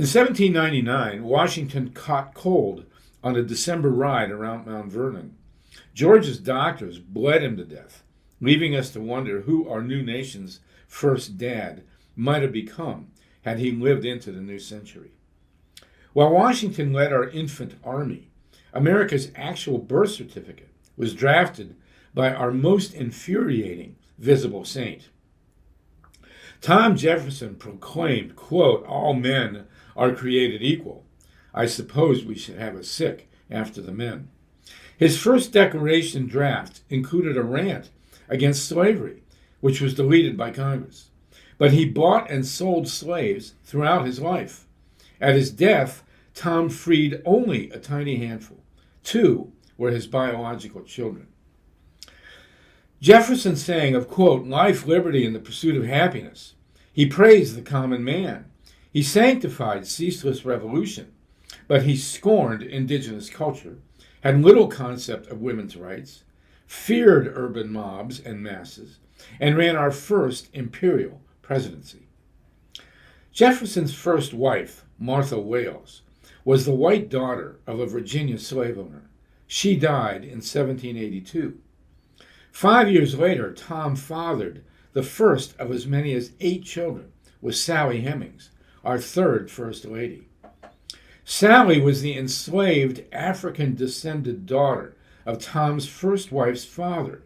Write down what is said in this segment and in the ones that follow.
In 1799, Washington caught cold on a December ride around Mount Vernon. George's doctors bled him to death, leaving us to wonder who our new nation's first dad might have become had he lived into the new century. While Washington led our infant army, America's actual birth certificate was drafted by our most infuriating visible saint. Tom Jefferson proclaimed, quote, "All men are created equal. I suppose we should have a sick after the men." His first Declaration draft included a rant against slavery, which was deleted by Congress. But he bought and sold slaves throughout his life. At his death, Tom freed only a tiny handful. 2 were his biological children. Jefferson saying of, quote, "life, liberty, and the pursuit of happiness." He praised the common man. He sanctified ceaseless revolution, but he scorned indigenous culture, had little concept of women's rights, feared urban mobs and masses, and ran our first imperial presidency. Jefferson's first wife, Martha Wayles, was the white daughter of a Virginia slave owner. She died in 1782. 5 years later, Tom fathered the first of as many as 8 children with Sally Hemings, our third First Lady. Sally was the enslaved African-descended daughter of Tom's first wife's father.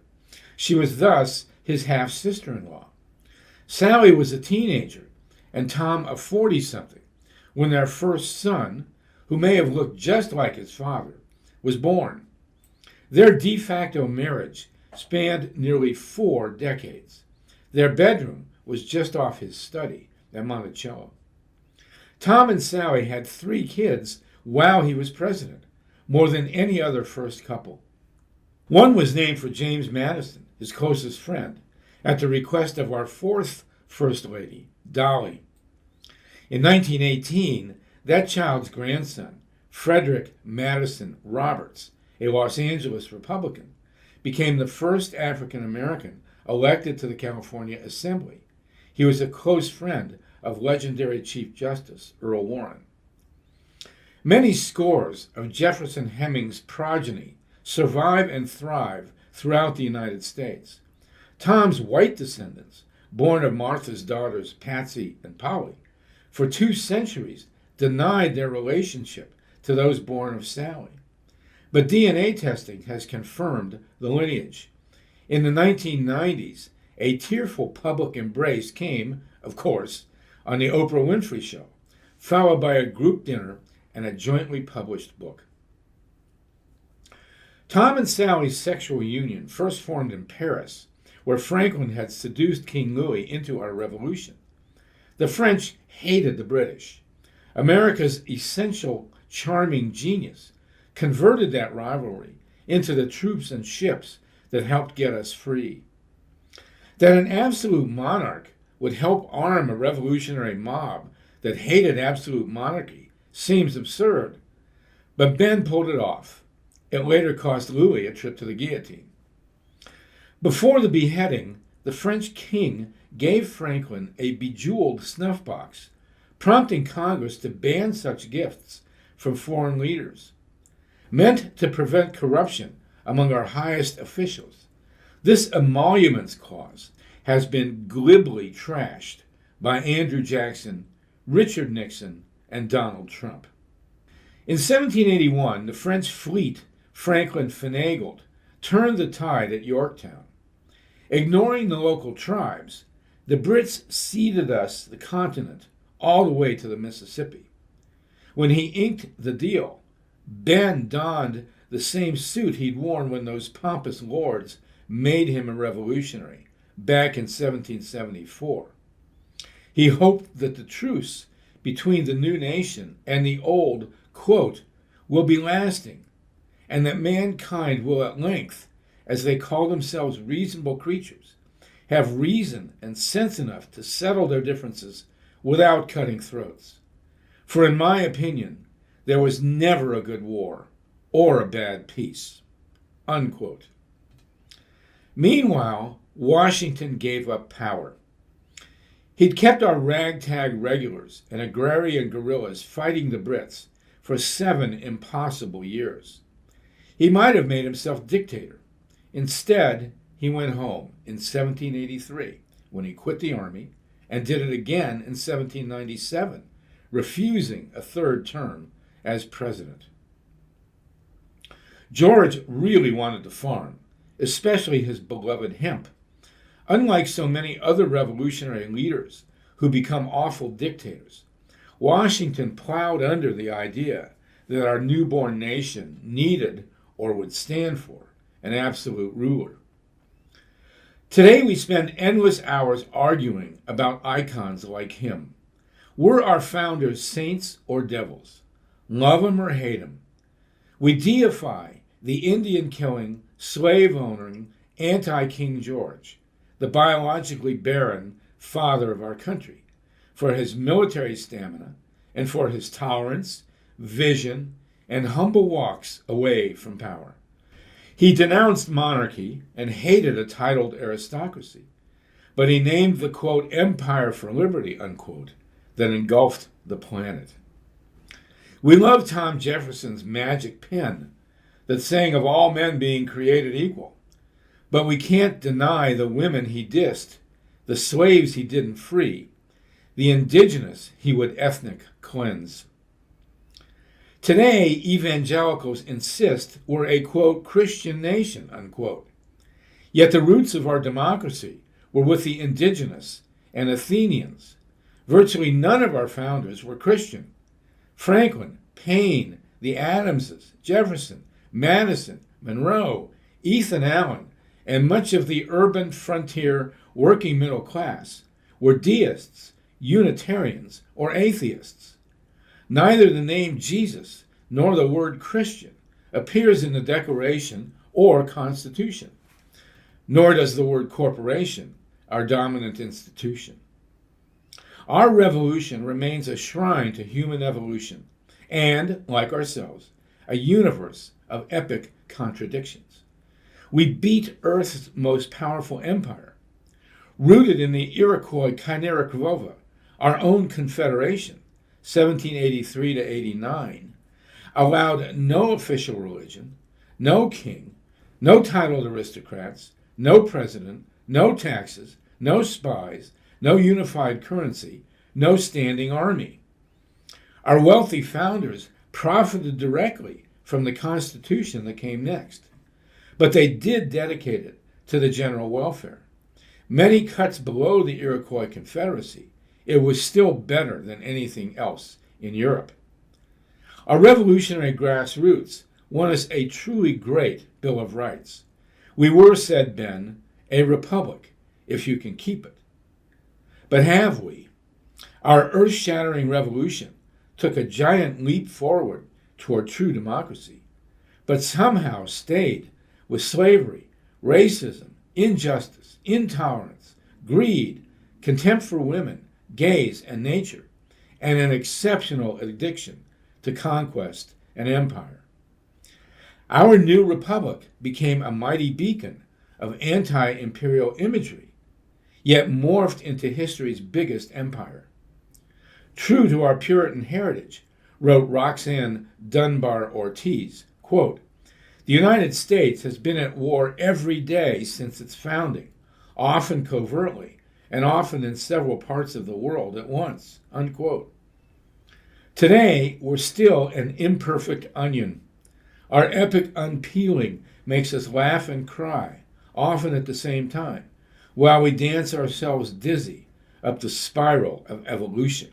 She was thus his half-sister-in-law. Sally was a teenager, and Tom a 40-something, when their first son, who may have looked just like his father, was born. Their de facto marriage spanned nearly 4 decades. Their bedroom was just off his study at Monticello. Tom and Sally had 3 kids while he was president, more than any other first couple. One was named for James Madison, his closest friend, at the request of our 4th First Lady, Dolly. In 1918, that child's grandson, Frederick Madison Roberts, a Los Angeles Republican, became the first African American elected to the California Assembly. He was a close friend of legendary Chief Justice Earl Warren. Many scores of Jefferson Hemings' progeny survive and thrive throughout the United States. Tom's white descendants, born of Martha's daughters Patsy and Polly, for 2 centuries denied their relationship to those born of Sally. But DNA testing has confirmed the lineage. In the 1990s, a tearful public embrace came, of course, on the Oprah Winfrey Show, followed by a group dinner and a jointly published book. Tom and Sally's sexual union first formed in Paris, where Franklin had seduced King Louis into our revolution. The French hated the British. America's essential, charming genius converted that rivalry into the troops and ships that helped get us free. That an absolute monarch would help arm a revolutionary mob that hated absolute monarchy seems absurd, but Ben pulled it off. It later cost Louis a trip to the guillotine. Before the beheading, the French king gave Franklin a bejeweled snuff box, prompting Congress to ban such gifts from foreign leaders. Meant to prevent corruption among our highest officials, this emoluments clause has been glibly trashed by Andrew Jackson, Richard Nixon, and Donald Trump. In 1781, the French fleet Franklin finagled turned the tide at Yorktown. Ignoring the local tribes, the Brits ceded us the continent all the way to the Mississippi. When he inked the deal, Ben donned the same suit he'd worn when those pompous lords made him a revolutionary back in 1774. He hoped that the truce between the new nation and the old, quote, will be lasting, and that mankind will at length, as they call themselves reasonable creatures, have reason and sense enough to settle their differences without cutting throats. For in my opinion, there was never a good war or a bad peace, unquote. Meanwhile, Washington gave up power. He'd kept our ragtag regulars and agrarian guerrillas fighting the Brits for 7 impossible years. He might have made himself dictator. Instead, he went home in 1783 when he quit the army and did it again in 1797, refusing a third term as president. George really wanted to farm, especially his beloved hemp. Unlike so many other revolutionary leaders who become awful dictators, Washington plowed under the idea that our newborn nation needed or would stand for an absolute ruler. Today we spend endless hours arguing about icons like him. Were our founders saints or devils? Love them or hate them? We deify the Indian-killing, slave-owning, anti-King George, the biologically barren father of our country, for his military stamina and for his tolerance, vision, and humble walks away from power. He denounced monarchy and hated a titled aristocracy, but he named the, quote, empire for liberty, unquote, that engulfed the planet. We love Tom Jefferson's magic pen that sang of all men being created equal, but we can't deny the women he dissed, the slaves he didn't free, the indigenous he would ethnic cleanse. Today, evangelicals insist we're a, quote, Christian nation, unquote. Yet the roots of our democracy were with the indigenous and Athenians. Virtually none of our founders were Christian. Franklin, Paine, the Adamses, Jefferson, Madison, Monroe, Ethan Allen, and much of the urban frontier working middle class were deists, Unitarians, or atheists. Neither the name Jesus nor the word Christian appears in the Declaration or Constitution, nor does the word corporation, our dominant institution. Our revolution remains a shrine to human evolution and, like ourselves, a universe of epic contradictions. We beat Earth's most powerful empire, rooted in the Iroquois Kainariquova, our own confederation, 1783 to 89, allowed no official religion, no king, no titled aristocrats, no president, no taxes, no spies, no unified currency, no standing army. Our wealthy founders profited directly from the Constitution that came next, but they did dedicate it to the general welfare. Many cuts below the Iroquois Confederacy, it was still better than anything else in Europe. Our revolutionary grassroots won us a truly great Bill of Rights. We were, said Ben, a republic, if you can keep it. But have we? Our earth-shattering revolution took a giant leap forward toward true democracy, but somehow stayed with slavery, racism, injustice, intolerance, greed, contempt for women, gays, and nature, and an exceptional addiction to conquest and empire. Our new republic became a mighty beacon of anti-imperial imagery, yet morphed into history's biggest empire. True to our Puritan heritage, wrote Roxanne Dunbar Ortiz, quote, the United States has been at war every day since its founding, often covertly, and often in several parts of the world at once, unquote. Today, we're still an imperfect onion. Our epic unpeeling makes us laugh and cry, often at the same time, while we dance ourselves dizzy up the spiral of evolution.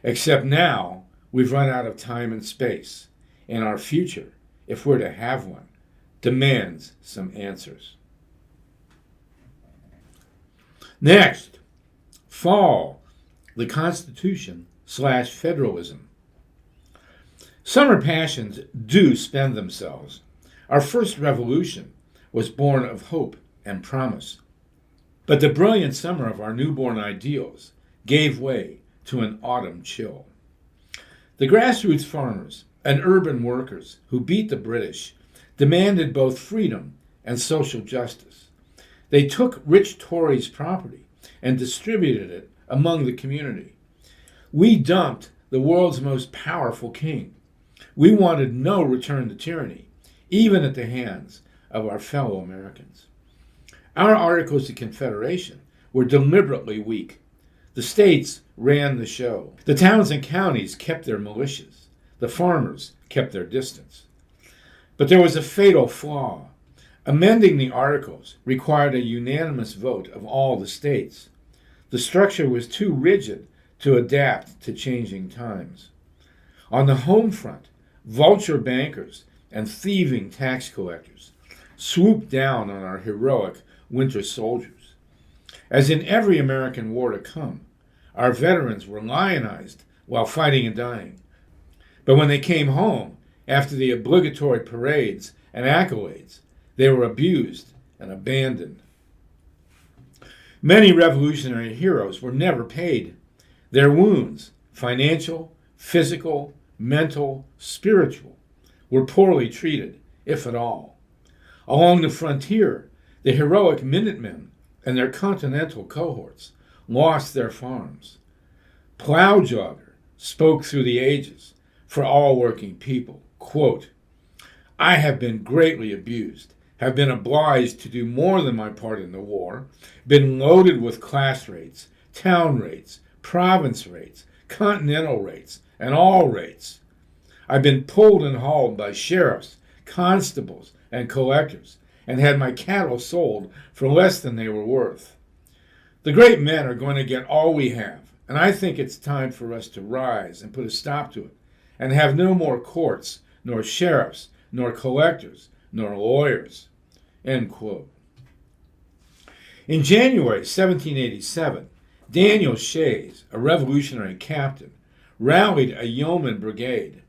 Except now, we've run out of time and space, and our future, if we're to have one, demands some answers. Next, fall, the Constitution/federalism. Summer passions do spend themselves. Our first revolution was born of hope and promise. But the brilliant summer of our newborn ideals gave way to an autumn chill. The grassroots farmers and urban workers who beat the British demanded both freedom and social justice. They took rich Tories' property and distributed it among the community. We dumped the world's most powerful king. We wanted no return to tyranny, even at the hands of our fellow Americans. Our Articles of Confederation were deliberately weak. The states ran the show. The towns and counties kept their militias. The farmers kept their distance. But there was a fatal flaw. Amending the Articles required a unanimous vote of all the states. The structure was too rigid to adapt to changing times. On the home front, vulture bankers and thieving tax collectors swooped down on our heroic winter soldiers. As in every American war to come, our veterans were lionized while fighting and dying. But when they came home, after the obligatory parades and accolades, they were abused and abandoned. Many revolutionary heroes were never paid. Their wounds, financial, physical, mental, spiritual, were poorly treated, if at all. Along the frontier, the heroic Minutemen and their Continental cohorts lost their farms. Plowjogger spoke through the ages for all working people, quote, "I have been greatly abused, have been obliged to do more than my part in the war, been loaded with class rates, town rates, province rates, continental rates, and all rates. I've been pulled and hauled by sheriffs, constables, and collectors, and had my cattle sold for less than they were worth. The great men are going to get all we have, and I think it's time for us to rise and put a stop to it, and have no more courts, nor sheriffs, nor collectors, nor lawyers." End quote. In January 1787, Daniel Shays, a revolutionary captain, rallied a yeoman brigade.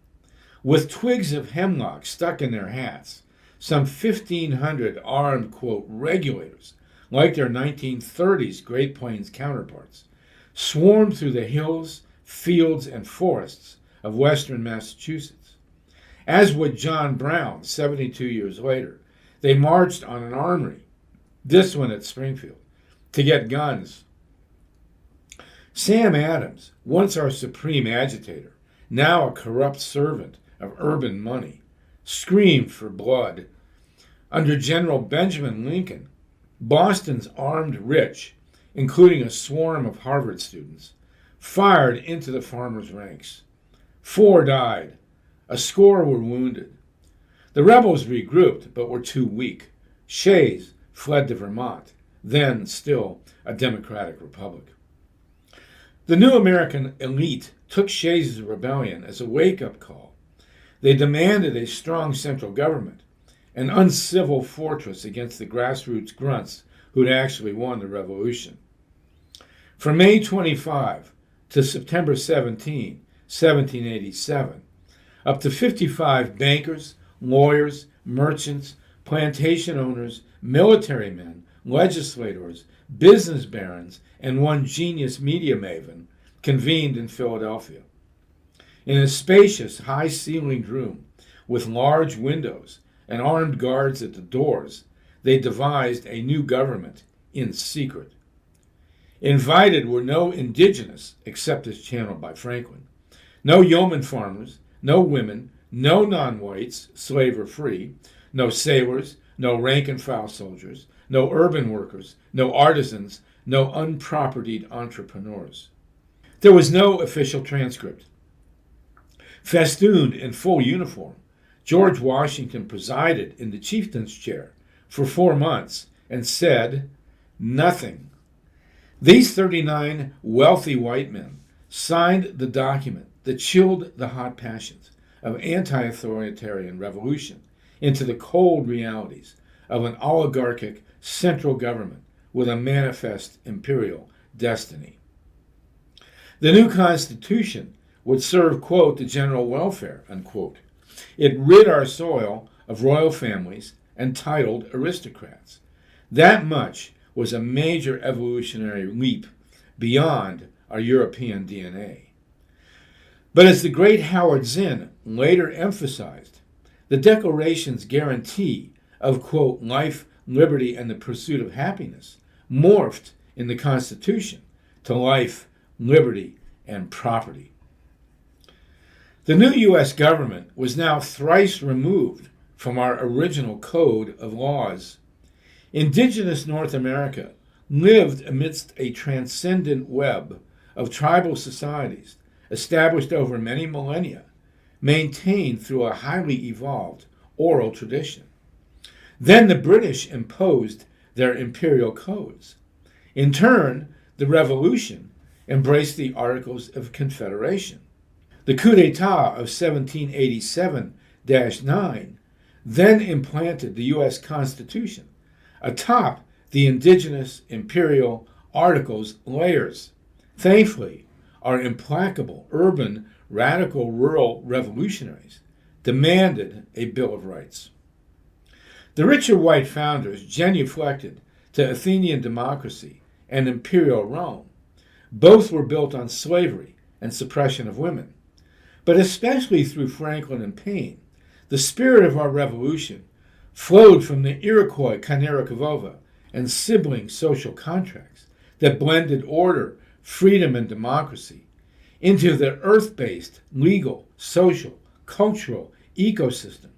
With twigs of hemlock stuck in their hats, some 1,500 armed, quote, regulators, like their 1930s Great Plains counterparts, swarmed through the hills, fields, and forests of western Massachusetts. As would John Brown 72 years later, they marched on an armory, this one at Springfield, to get guns. Sam Adams, once our supreme agitator, now a corrupt servant of urban money, screamed for blood. Under General Benjamin Lincoln, Boston's armed rich, including a swarm of Harvard students, fired into the farmers' ranks. 4 died. A score were wounded. The rebels regrouped, but were too weak. Shays fled to Vermont, then still a democratic republic. The new American elite took Shays' rebellion as a wake-up call. They demanded a strong central government, an uncivil fortress against the grassroots grunts who'd actually won the revolution. From May 25 to September 17, 1787, up to 55 bankers, lawyers, merchants, plantation owners, military men, legislators, business barons, and one genius media maven convened in Philadelphia. In a spacious, high-ceilinged room with large windows and armed guards at the doors, they devised a new government in secret. Invited were no indigenous, except as channeled by Franklin, no yeoman farmers, no women, no non-whites, slave or free, no sailors, no rank-and-file soldiers, no urban workers, no artisans, no unpropertied entrepreneurs. There was no official transcript. Festooned in full uniform, George Washington presided in the chieftain's chair for 4 months and said nothing. These 39 wealthy white men signed the document that chilled the hot passions of anti-authoritarian revolution into the cold realities of an oligarchic central government with a manifest imperial destiny. The new Constitution would serve, quote, the general welfare, unquote. It rid our soil of royal families and titled aristocrats. That much was a major evolutionary leap beyond our European DNA. But as the great Howard Zinn later emphasized, the Declaration's guarantee of, quote, life, liberty, and the pursuit of happiness morphed in the Constitution to life, liberty, and property. The new U.S. government was now thrice removed from our original code of laws. Indigenous North America lived amidst a transcendent web of tribal societies established over many millennia, maintained through a highly evolved oral tradition. Then the British imposed their imperial codes. In turn, the Revolution embraced the Articles of Confederation. The coup d'etat of 1787-9 then implanted the U.S. Constitution atop the indigenous imperial Articles layers. Thankfully, our implacable urban radical rural revolutionaries demanded a Bill of Rights. The richer white founders genuflected to Athenian democracy and imperial Rome. Both were built on slavery and suppression of women. But especially through Franklin and Paine, the spirit of our revolution flowed from the Iroquois Kanerikavova and sibling social contracts that blended order, freedom, and democracy into the earth-based legal, social, cultural ecosystem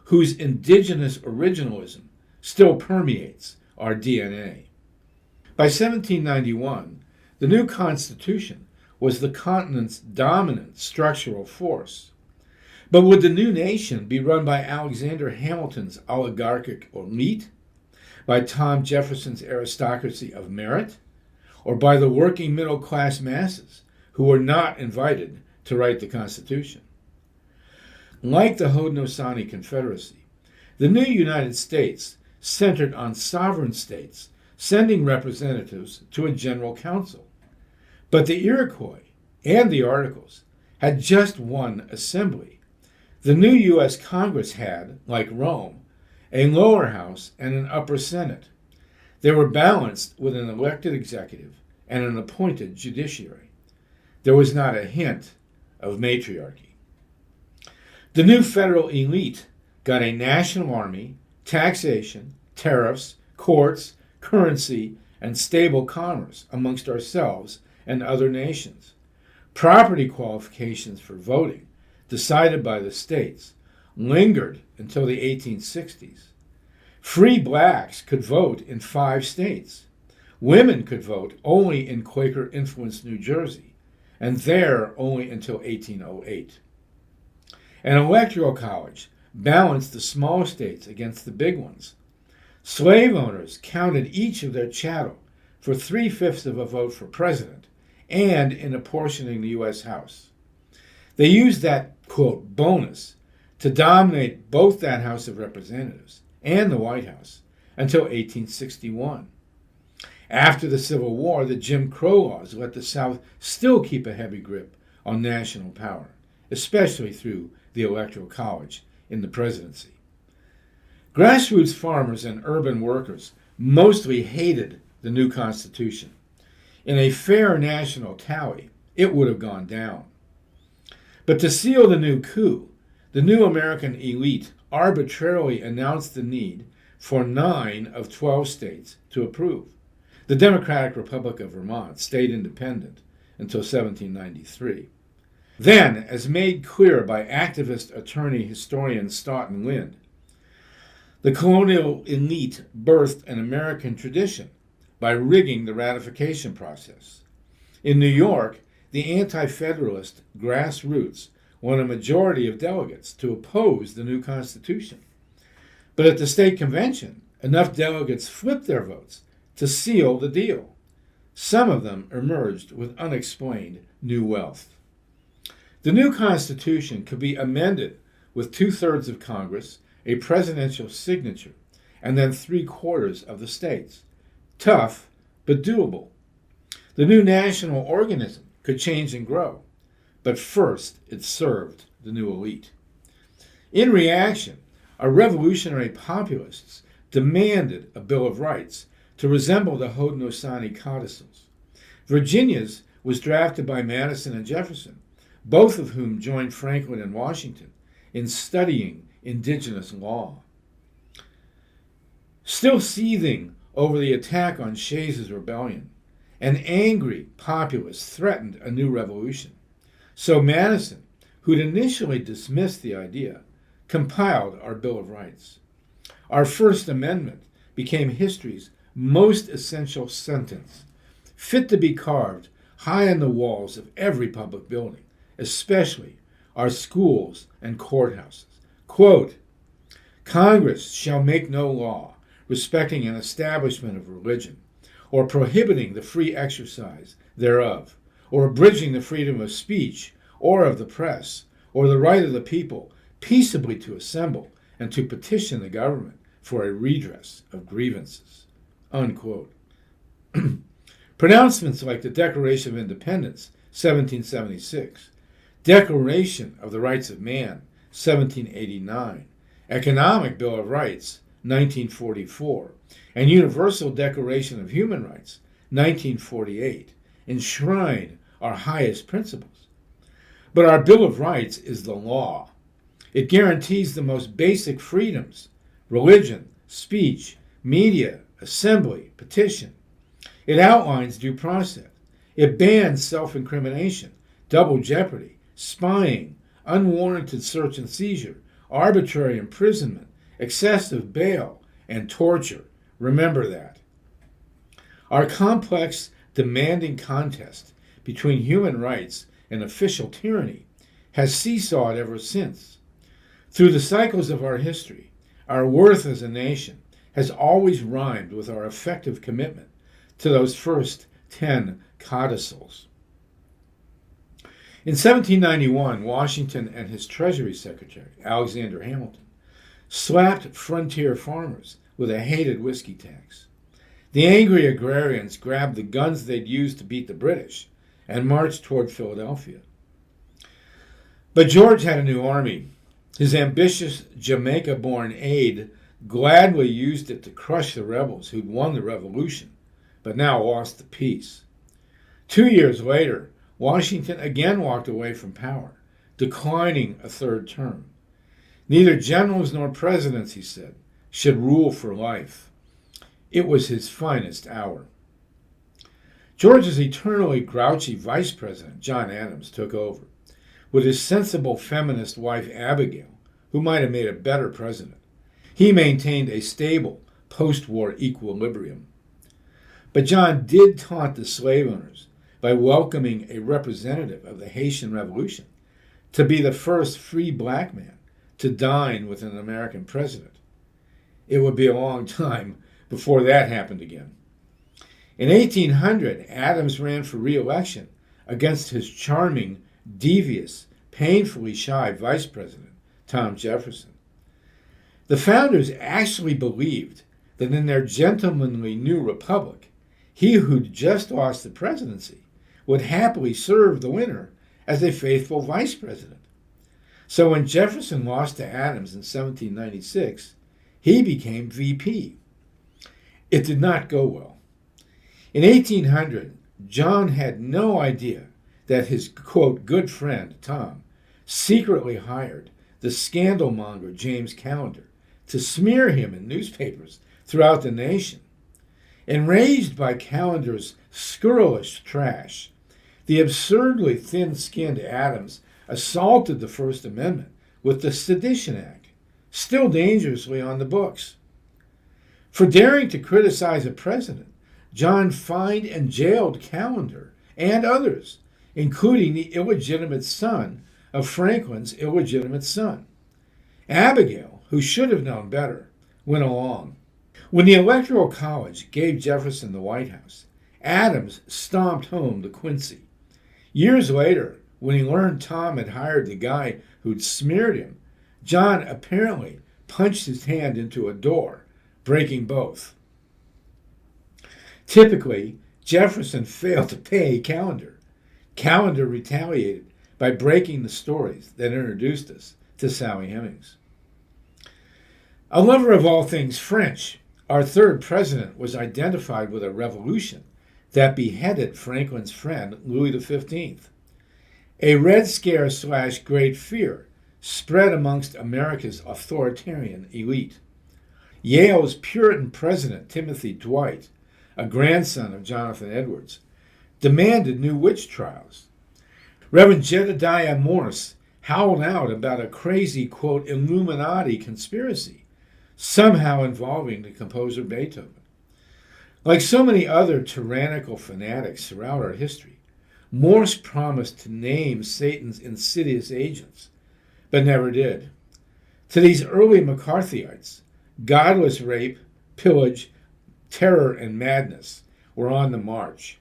whose indigenous originalism still permeates our DNA. By 1791, the new Constitution was the continent's dominant structural force. But would the new nation be run by Alexander Hamilton's oligarchic elite, by Tom Jefferson's aristocracy of merit, or by the working middle-class masses who were not invited to write the Constitution? Like the Haudenosaunee Confederacy, the new United States centered on sovereign states sending representatives to a general council. But the Iroquois and the Articles had just one assembly. The new U.S. Congress had, like Rome, a lower house and an upper Senate. They were balanced with an elected executive and an appointed judiciary. There was not a hint of matriarchy. The new federal elite got a national army, taxation, tariffs, courts, currency, and stable commerce amongst ourselves and other nations. Property qualifications for voting, decided by the states, lingered until the 1860s. Free blacks could vote in 5 states. Women could vote only in Quaker-influenced New Jersey, and there only until 1808. An electoral college balanced the small states against the big ones. Slave owners counted each of their chattel for 3/5 of a vote for president and in apportioning the U.S. House. They used that, quote, bonus to dominate both that House of Representatives and the White House until 1861. After the Civil War, the Jim Crow laws let the South still keep a heavy grip on national power, especially through the Electoral College in the presidency. Grassroots farmers and urban workers mostly hated the new Constitution. In a fair national tally, it would have gone down. But to seal the new coup, the new American elite arbitrarily announced the need for 9 of 12 states to approve. The Democratic Republic of Vermont stayed independent until 1793. Then, as made clear by activist attorney historian Stoughton Lynd, the colonial elite birthed an American tradition by rigging the ratification process. In New York, the anti-federalist grassroots won a majority of delegates to oppose the new Constitution. But at the state convention, enough delegates flipped their votes to seal the deal. Some of them emerged with unexplained new wealth. The new Constitution could be amended with 2/3 of Congress, a presidential signature, and then 3/4 of the states. Tough, but doable. The new national organism could change and grow, but first it served the new elite. In reaction, our revolutionary populists demanded a Bill of Rights to resemble the Haudenosaunee codicils. Virginia's was drafted by Madison and Jefferson, both of whom joined Franklin and Washington in studying indigenous law. Still seething over the attack on Shays' rebellion, An angry populace threatened a new revolution. So Madison, who'd initially dismissed the idea, compiled our Bill of Rights. Our First Amendment became history's most essential sentence, fit to be carved high on the walls of every public building, especially our schools and courthouses. Quote, Congress shall make no law respecting an establishment of religion, or prohibiting the free exercise thereof, or abridging the freedom of speech, or of the press, or the right of the people peaceably to assemble and to petition the government for a redress of grievances. Unquote. Pronouncements like the Declaration of Independence, 1776, Declaration of the Rights of Man, 1789, Economic Bill of Rights, 1944, and Universal Declaration of Human Rights, 1948, enshrine our highest principles. But our Bill of Rights is the law. It guarantees the most basic freedoms: religion, speech, media, assembly, petition. It outlines due process. It bans self-incrimination, double jeopardy, spying, unwarranted search and seizure, arbitrary imprisonment, excessive bail, and torture. Remember that. Our complex, demanding contest between human rights and official tyranny has seesawed ever since. Through the cycles of our history, our worth as a nation has always rhymed with our effective commitment to those first 10 codicils. In 1791, Washington and his Treasury Secretary, Alexander Hamilton, slapped frontier farmers with a hated whiskey tax. The angry agrarians grabbed the guns they'd used to beat the British and marched toward Philadelphia. But George had a new army. His ambitious Jamaica-born aide gladly used it to crush the rebels who'd won the revolution, but now lost the peace. 2 years later, Washington again walked away from power, declining a third term. Neither generals nor presidents, he said, should rule for life. It was his finest hour. George's eternally grouchy vice president, John Adams, took over, with his sensible feminist wife, Abigail, who might have made a better president. He maintained a stable post-war equilibrium. But John did taunt the slave owners by welcoming a representative of the Haitian Revolution to be the first free black man to dine with an American president. It would be a long time before that happened again. In 1800, Adams ran for re-election against his charming, devious, painfully shy vice president, Tom Jefferson. The founders actually believed that in their gentlemanly new republic, he who'd just lost the presidency would happily serve the winner as a faithful vice president. So when Jefferson lost to Adams in 1796, he became VP. It did not go well. In 1800, John had no idea that his, quote, good friend, Tom, secretly hired the scandalmonger James Callender to smear him in newspapers throughout the nation. Enraged by Callender's scurrilous trash, the absurdly thin-skinned Adams assaulted the First Amendment with the Sedition Act, still dangerously on the books. For daring to criticize a president, John fined and jailed Callender and others, including the illegitimate son of Franklin's illegitimate son. Abigail, who should have known better, went along. When the Electoral College gave Jefferson the White House, Adams stomped home the Quincy. Years later, when he learned Tom had hired the guy who'd smeared him, John apparently punched his hand into a door, breaking both. Typically, Jefferson failed to pay Callender. Callender retaliated by breaking the stories that introduced us to Sally Hemings. A lover of all things French, our third president was identified with a revolution that beheaded Franklin's friend Louis XV. A Red Scare / Great Fear spread amongst America's authoritarian elite. Yale's Puritan president Timothy Dwight, a grandson of Jonathan Edwards, demanded new witch trials. Reverend Jedediah Morse howled out about a crazy, quote, Illuminati conspiracy, somehow involving the composer Beethoven. Like so many other tyrannical fanatics throughout our history, Morse promised to name Satan's insidious agents, but never did. To these early McCarthyites, godless rape, pillage, terror, and madness were on the march.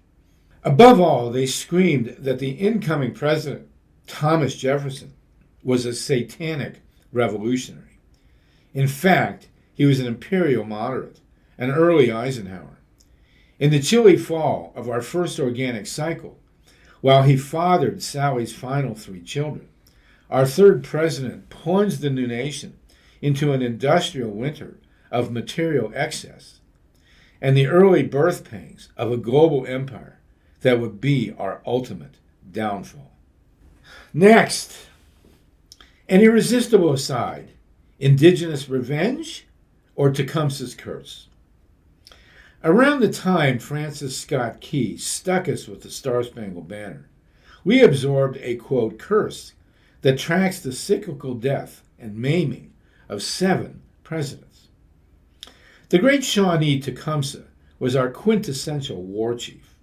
Above all, they screamed that the incoming president, Thomas Jefferson, was a satanic revolutionary. In fact, he was an imperial moderate, an early Eisenhower. In the chilly fall of our first organic cycle, while he fathered Sally's final 3 children, our third president plunged the new nation into an industrial winter of material excess and the early birth pangs of a global empire that would be our ultimate downfall. Next, an irresistible aside, indigenous revenge or Tecumseh's curse? Around the time Francis Scott Key stuck us with the Star-Spangled Banner, we absorbed a, quote, curse that tracks the cyclical death and maiming of 7 presidents. The great Shawnee Tecumseh was our quintessential war chief.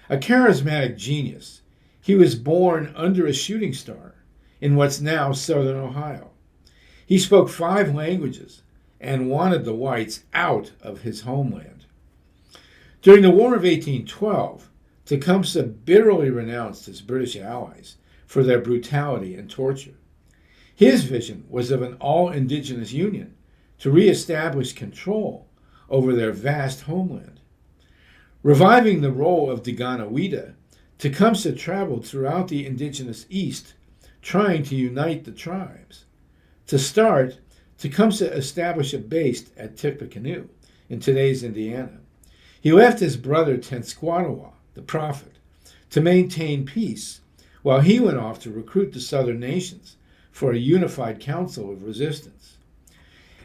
A charismatic genius, he was born under a shooting star in what's now southern Ohio. He spoke 5 languages and wanted the whites out of his homeland. During the War of 1812, Tecumseh bitterly renounced his British allies for their brutality and torture. His vision was of an all-indigenous union to reestablish control over their vast homeland. Reviving the role of Daganoweda, Tecumseh traveled throughout the indigenous East, trying to unite the tribes. To start, Tecumseh established a base at Tippecanoe in today's Indiana. He left his brother Tenskwatawa, the prophet, to maintain peace, while he went off to recruit the southern nations for a unified council of resistance.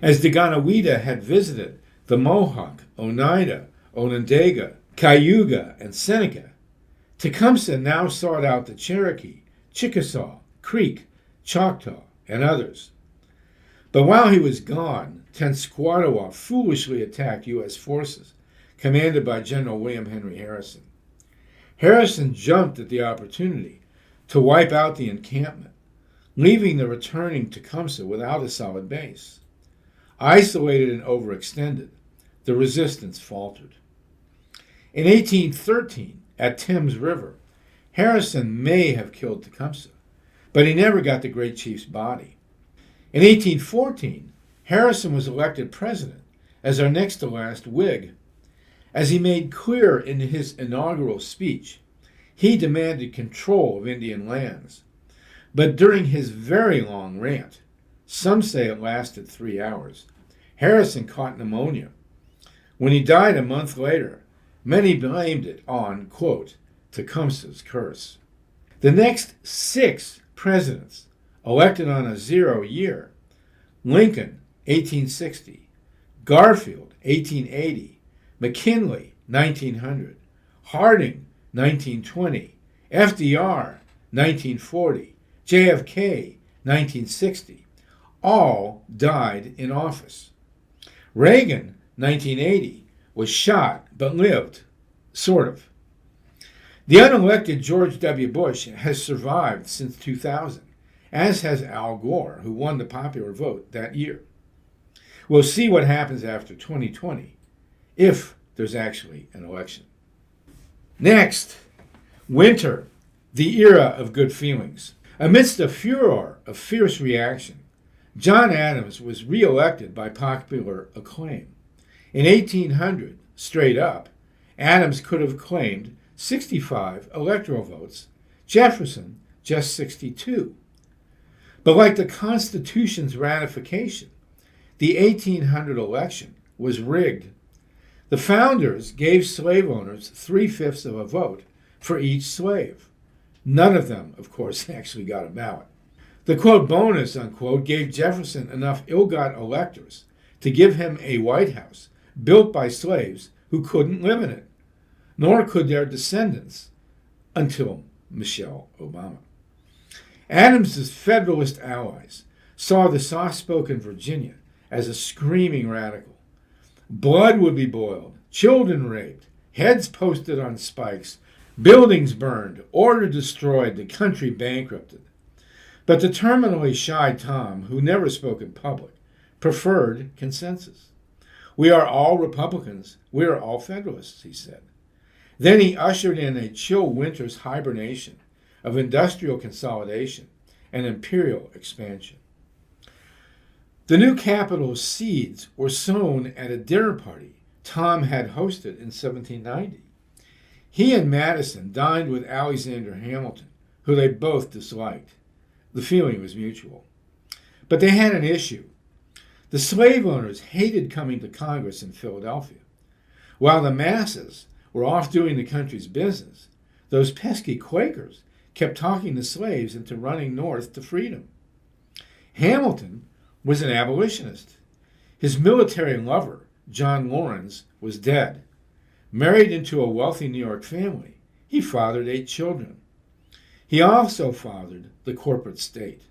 As Daganoweda had visited the Mohawk, Oneida, Onondaga, Cayuga, and Seneca, Tecumseh now sought out the Cherokee, Chickasaw, Creek, Choctaw, and others. But while he was gone, Tenskwatawa foolishly attacked U.S. forces commanded by General William Henry Harrison. Harrison jumped at the opportunity to wipe out the encampment, leaving the returning Tecumseh without a solid base. Isolated and overextended, the resistance faltered. In 1813, at Thames River, Harrison may have killed Tecumseh, but he never got the great chief's body. In 1814, Harrison was elected president as our next to last Whig. As he made clear in his inaugural speech, he demanded control of Indian lands. But during his very long rant, some say it lasted 3 hours, Harrison caught pneumonia. When he died a month later, many blamed it on, quote, Tecumseh's curse. The next 6 presidents elected on a 0 year, Lincoln, 1860, Garfield, 1880, McKinley, 1900, Harding, 1920, FDR, 1940, JFK, 1960, all died in office. Reagan, 1980, was shot but lived, sort of. The unelected George W. Bush has survived since 2000, as has Al Gore, who won the popular vote that year. We'll see what happens after 2020, if there's actually an election. Next, winter, the era of good feelings. Amidst a furor of fierce reaction, John Adams was reelected by popular acclaim. In 1800, straight up, Adams could have claimed 65 electoral votes, Jefferson just 62. But like the Constitution's ratification, the 1800 election was rigged. The founders gave slave owners 3/5 of a vote for each slave. None of them, of course, actually got a ballot. The quote bonus, unquote, gave Jefferson enough ill-got electors to give him a White House built by slaves who couldn't live in it, nor could their descendants until Michelle Obama. Adams's Federalist allies saw the soft-spoken Virginia as a screaming radical. Blood would be boiled, children raped, heads posted on spikes, buildings burned, order destroyed, the country bankrupted. But the terminally shy Tom, who never spoke in public, preferred consensus. We are all Republicans. We are all Federalists, he said. Then he ushered in a chill winter's hibernation of industrial consolidation and imperial expansion. The new capital's seeds were sown at a dinner party Tom had hosted in 1790. He and Madison dined with Alexander Hamilton, who they both disliked. The feeling was mutual. But they had an issue. The slave owners hated coming to Congress in Philadelphia. While the masses were off doing the country's business, those pesky Quakers kept talking the slaves into running north to freedom. Hamilton was an abolitionist. His military lover, John Laurens, was dead. Married into a wealthy New York family, he fathered 8 children. He also fathered the corporate state.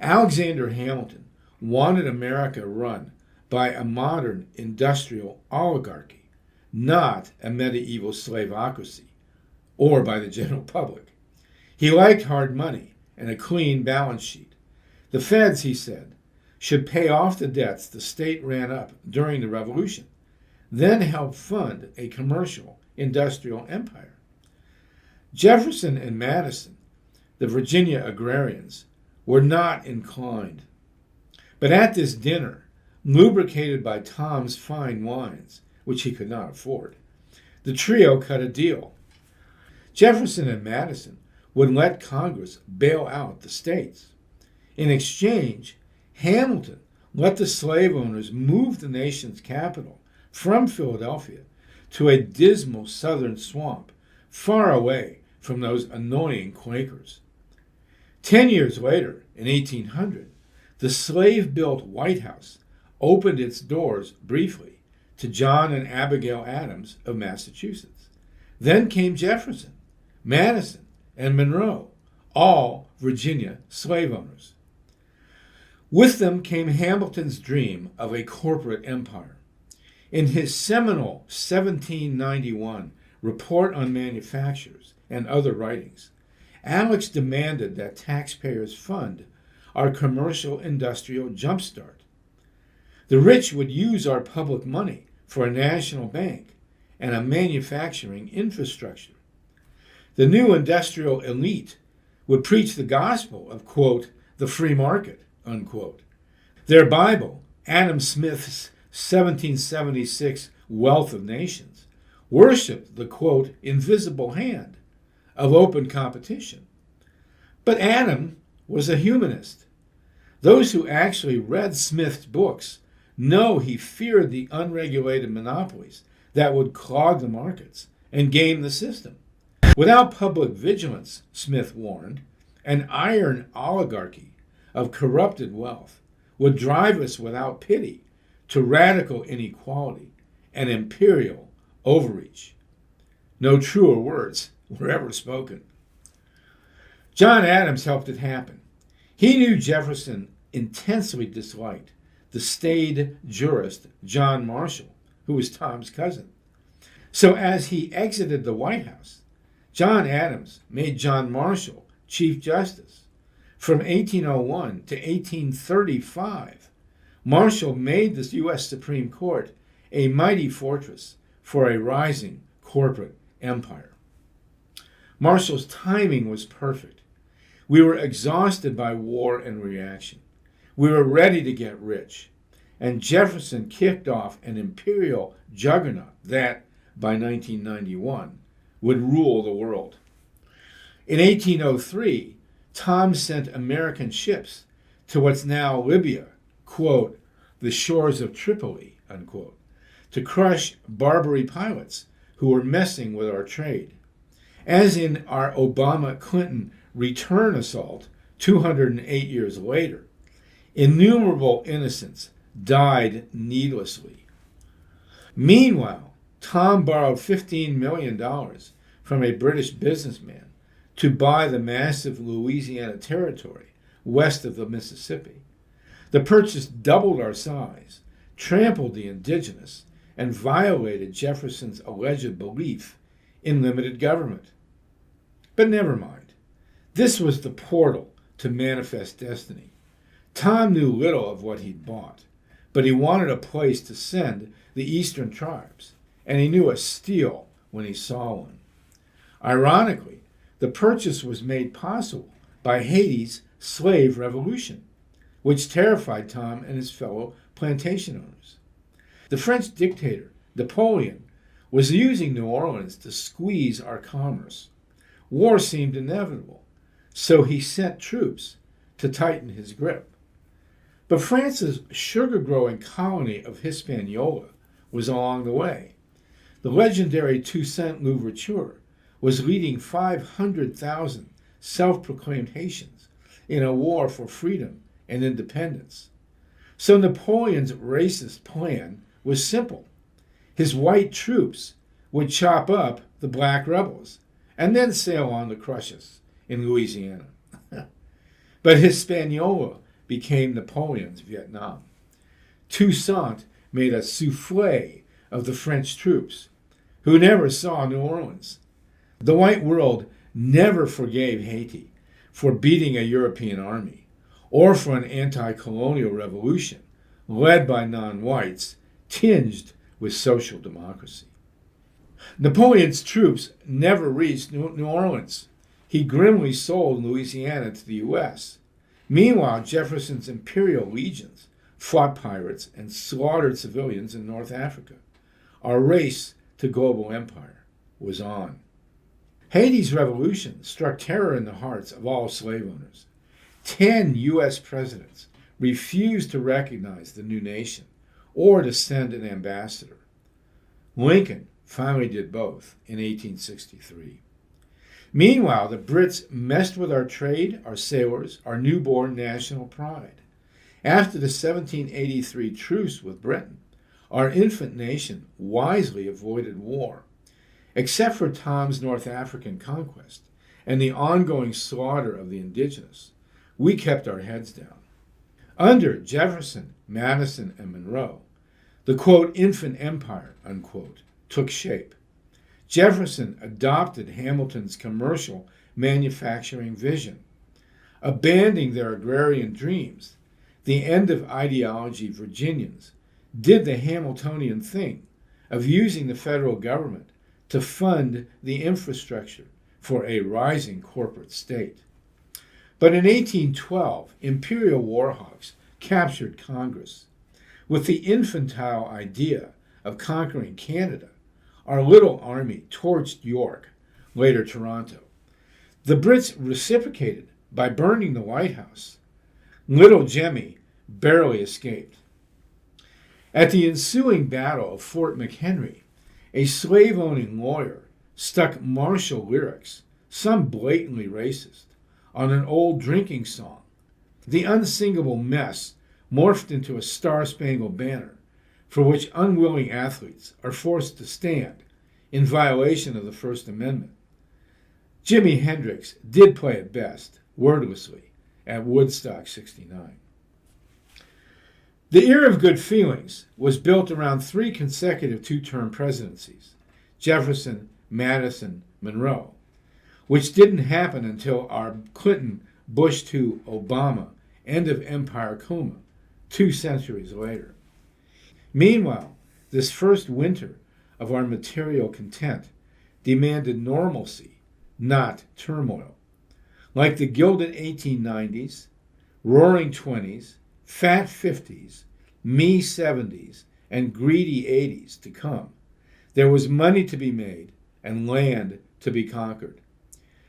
Alexander Hamilton wanted America run by a modern industrial oligarchy, not a medieval slaveocracy, or by the general public. He liked hard money and a clean balance sheet. The feds, he said, should pay off the debts the state ran up during the Revolution, then help fund a commercial industrial empire. Jefferson and Madison, the Virginia agrarians, were not inclined. But at this dinner, lubricated by Tom's fine wines, which he could not afford, the trio cut a deal. Jefferson and Madison would let Congress bail out the states. In exchange, Hamilton let the slave owners move the nation's capital from Philadelphia to a dismal southern swamp far away from those annoying Quakers. 10 years later, in 1800, the slave-built White House opened its doors briefly to John and Abigail Adams of Massachusetts. Then came Jefferson, Madison, and Monroe, all Virginia slave owners. With them came Hamilton's dream of a corporate empire. In his seminal 1791 Report on Manufactures and other writings, Alex demanded that taxpayers fund our commercial industrial jumpstart. The rich would use our public money for a national bank and a manufacturing infrastructure. The new industrial elite would preach the gospel of, quote, the free market, unquote. Their Bible, Adam Smith's 1776 Wealth of Nations, worshiped the, quote, invisible hand of open competition. But Adam was a humanist. Those who actually read Smith's books know he feared the unregulated monopolies that would clog the markets and game the system. Without public vigilance, Smith warned, an iron oligarchy of corrupted wealth would drive us without pity to radical inequality and imperial overreach. No truer words were ever spoken. John Adams helped it happen. He knew Jefferson intensely disliked the staid jurist John Marshall, who was Tom's cousin. So as he exited the White House, John Adams made John Marshall Chief Justice. From 1801 to 1835, Marshall made the U.S. Supreme Court a mighty fortress for a rising corporate empire. Marshall's timing was perfect. We were exhausted by war and reaction. We were ready to get rich. And Jefferson kicked off an imperial juggernaut that, by 1991, would rule the world. In 1803, Tom sent American ships to what's now Libya, quote, the shores of Tripoli, unquote, to crush Barbary pilots who were messing with our trade. As in our Obama-Clinton return assault 208 years later, innumerable innocents died needlessly. Meanwhile, Tom borrowed $15 million from a British businessman to buy the massive Louisiana territory west of the Mississippi. The purchase doubled our size, trampled the indigenous, and violated Jefferson's alleged belief in limited government. But never mind. This was the portal to manifest destiny. Tom knew little of what he'd bought, but he wanted a place to send the eastern tribes, and he knew a steal when he saw one. Ironically, the purchase was made possible by Haiti's slave revolution, which terrified Tom and his fellow plantation owners. The French dictator, Napoleon, was using New Orleans to squeeze our commerce. War seemed inevitable, so he sent troops to tighten his grip. But France's sugar-growing colony of Hispaniola was along the way. The legendary Toussaint Louverture was leading 500,000 self-proclaimed Haitians in a war for freedom and independence. So Napoleon's racist plan was simple. His white troops would chop up the black rebels and then sail on to crush us in Louisiana. But Hispaniola became Napoleon's Vietnam. Toussaint made a souffle of the French troops, who never saw New Orleans. The white world never forgave Haiti for beating a European army, or for an anti-colonial revolution led by non-whites, tinged with social democracy. Napoleon's troops never reached New Orleans. He grimly sold Louisiana to the U.S. Meanwhile, Jefferson's imperial legions fought pirates and slaughtered civilians in North Africa. Our race to global empire was on. Haiti's revolution struck terror in the hearts of all slave owners. 10 U.S. presidents refused to recognize the new nation or to send an ambassador. Lincoln finally did both in 1863. Meanwhile, the Brits messed with our trade, our sailors, our newborn national pride. After the 1783 truce with Britain, our infant nation wisely avoided war. Except for Tom's North African conquest and the ongoing slaughter of the indigenous, we kept our heads down. Under Jefferson, Madison, and Monroe, the, quote, infant empire, unquote, took shape. Jefferson adopted Hamilton's commercial manufacturing vision. Abandoning their agrarian dreams, the end of ideology Virginians did the Hamiltonian thing of using the federal government to fund the infrastructure for a rising corporate state. But in 1812, imperial warhawks captured Congress. With the infantile idea of conquering Canada, our little army torched York, later Toronto. The Brits reciprocated by burning the White House. Little Jemmy barely escaped. At the ensuing battle of Fort McHenry, a slave-owning lawyer stuck martial lyrics, some blatantly racist, on an old drinking song. The unsingable mess morphed into a Star-Spangled Banner, for which unwilling athletes are forced to stand in violation of the First Amendment. Jimi Hendrix did play it best, wordlessly, at Woodstock 69. The era of good feelings was built around 3 consecutive two-term presidencies, Jefferson, Madison, Monroe, which didn't happen until our Clinton, Bush II, Obama, end of empire coma 2 centuries later. Meanwhile, this first winter of our material content demanded normalcy, not turmoil. Like the gilded 1890s, roaring 20s, fat 50s, me 70s, and greedy 80s to come, there was money to be made and land to be conquered.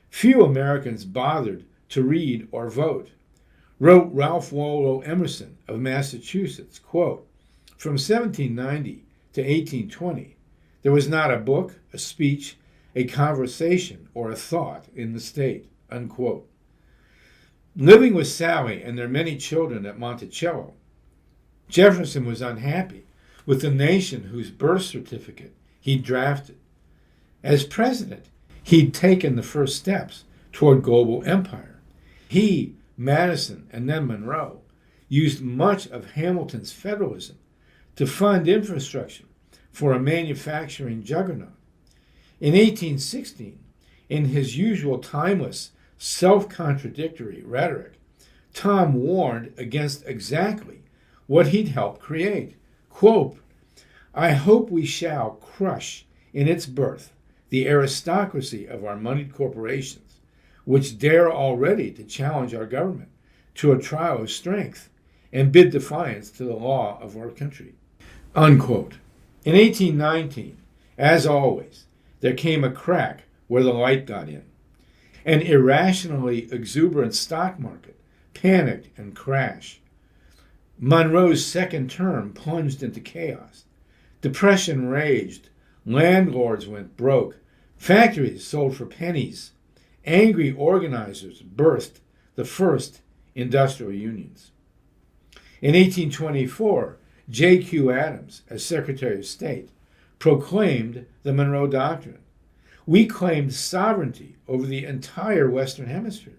Few Americans bothered to read or vote. Wrote Ralph Waldo Emerson of Massachusetts, quote, "From 1790 to 1820, there was not a book, a speech, a conversation, or a thought in the state," unquote. Living with Sally and their many children at Monticello, Jefferson was unhappy with the nation whose birth certificate he'd drafted. As president, he'd taken the first steps toward global empire. He, Madison, and then Monroe used much of Hamilton's federalism to fund infrastructure for a manufacturing juggernaut. In 1816, in his usual timeless, self-contradictory rhetoric, Tom warned against exactly what he'd helped create. Quote, "I hope we shall crush in its birth the aristocracy of our moneyed corporations, which dare already to challenge our government to a trial of strength and bid defiance to the law of our country." Unquote. In 1819, as always, there came a crack where the light got in. An irrationally exuberant stock market panicked and crashed. Monroe's second term plunged into chaos. Depression raged. Landlords went broke. Factories sold for pennies. Angry organizers birthed the first industrial unions. In 1824, J.Q. Adams, as Secretary of State, proclaimed the Monroe Doctrine. We claimed sovereignty over the entire Western Hemisphere.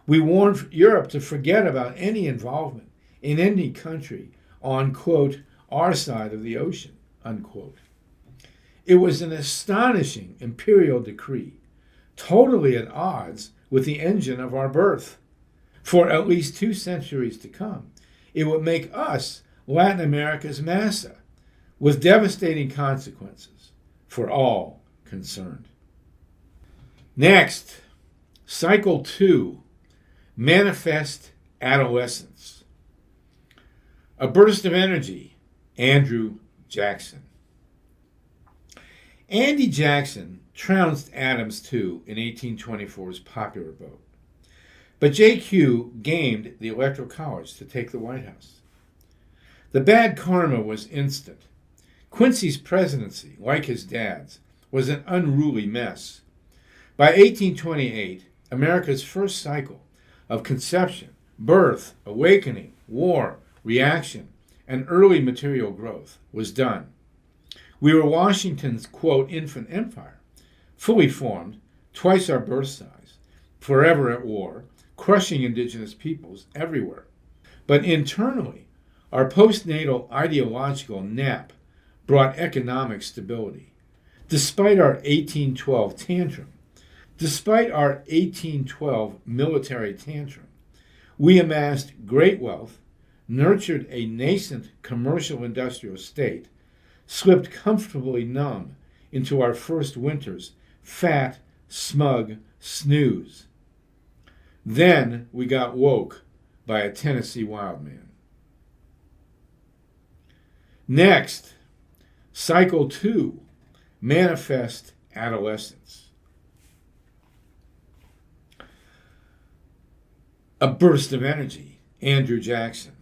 We warned Europe to forget about any involvement in any country on, quote, our side of the ocean, unquote. It was an astonishing imperial decree, totally at odds with the engine of our birth. For at least 2 centuries to come, it would make us Latin America's massa, with devastating consequences for all concerned. Next, Cycle 2, Manifest Adolescence. A burst of energy, Andrew Jackson. Andy Jackson trounced Adams too in 1824's popular vote. But JQ gamed the Electoral College to take the White House. The bad karma was instant. Quincy's presidency, like his dad's, was an unruly mess. By 1828, America's first cycle of conception, birth, awakening, war, reaction, and early material growth was done. We were Washington's, quote, infant empire, fully formed, twice our birth size, forever at war, crushing indigenous peoples everywhere. But internally, our postnatal ideological nap brought economic stability. Despite our 1812 tantrum, despite our 1812 military tantrum, we amassed great wealth, nurtured a nascent commercial industrial state, slipped comfortably numb into our first winter's fat, smug snooze. Then we got woke by a Tennessee wildman. Next, Cycle 2, Manifest Adolescence. A burst of energy, Andrew Jackson.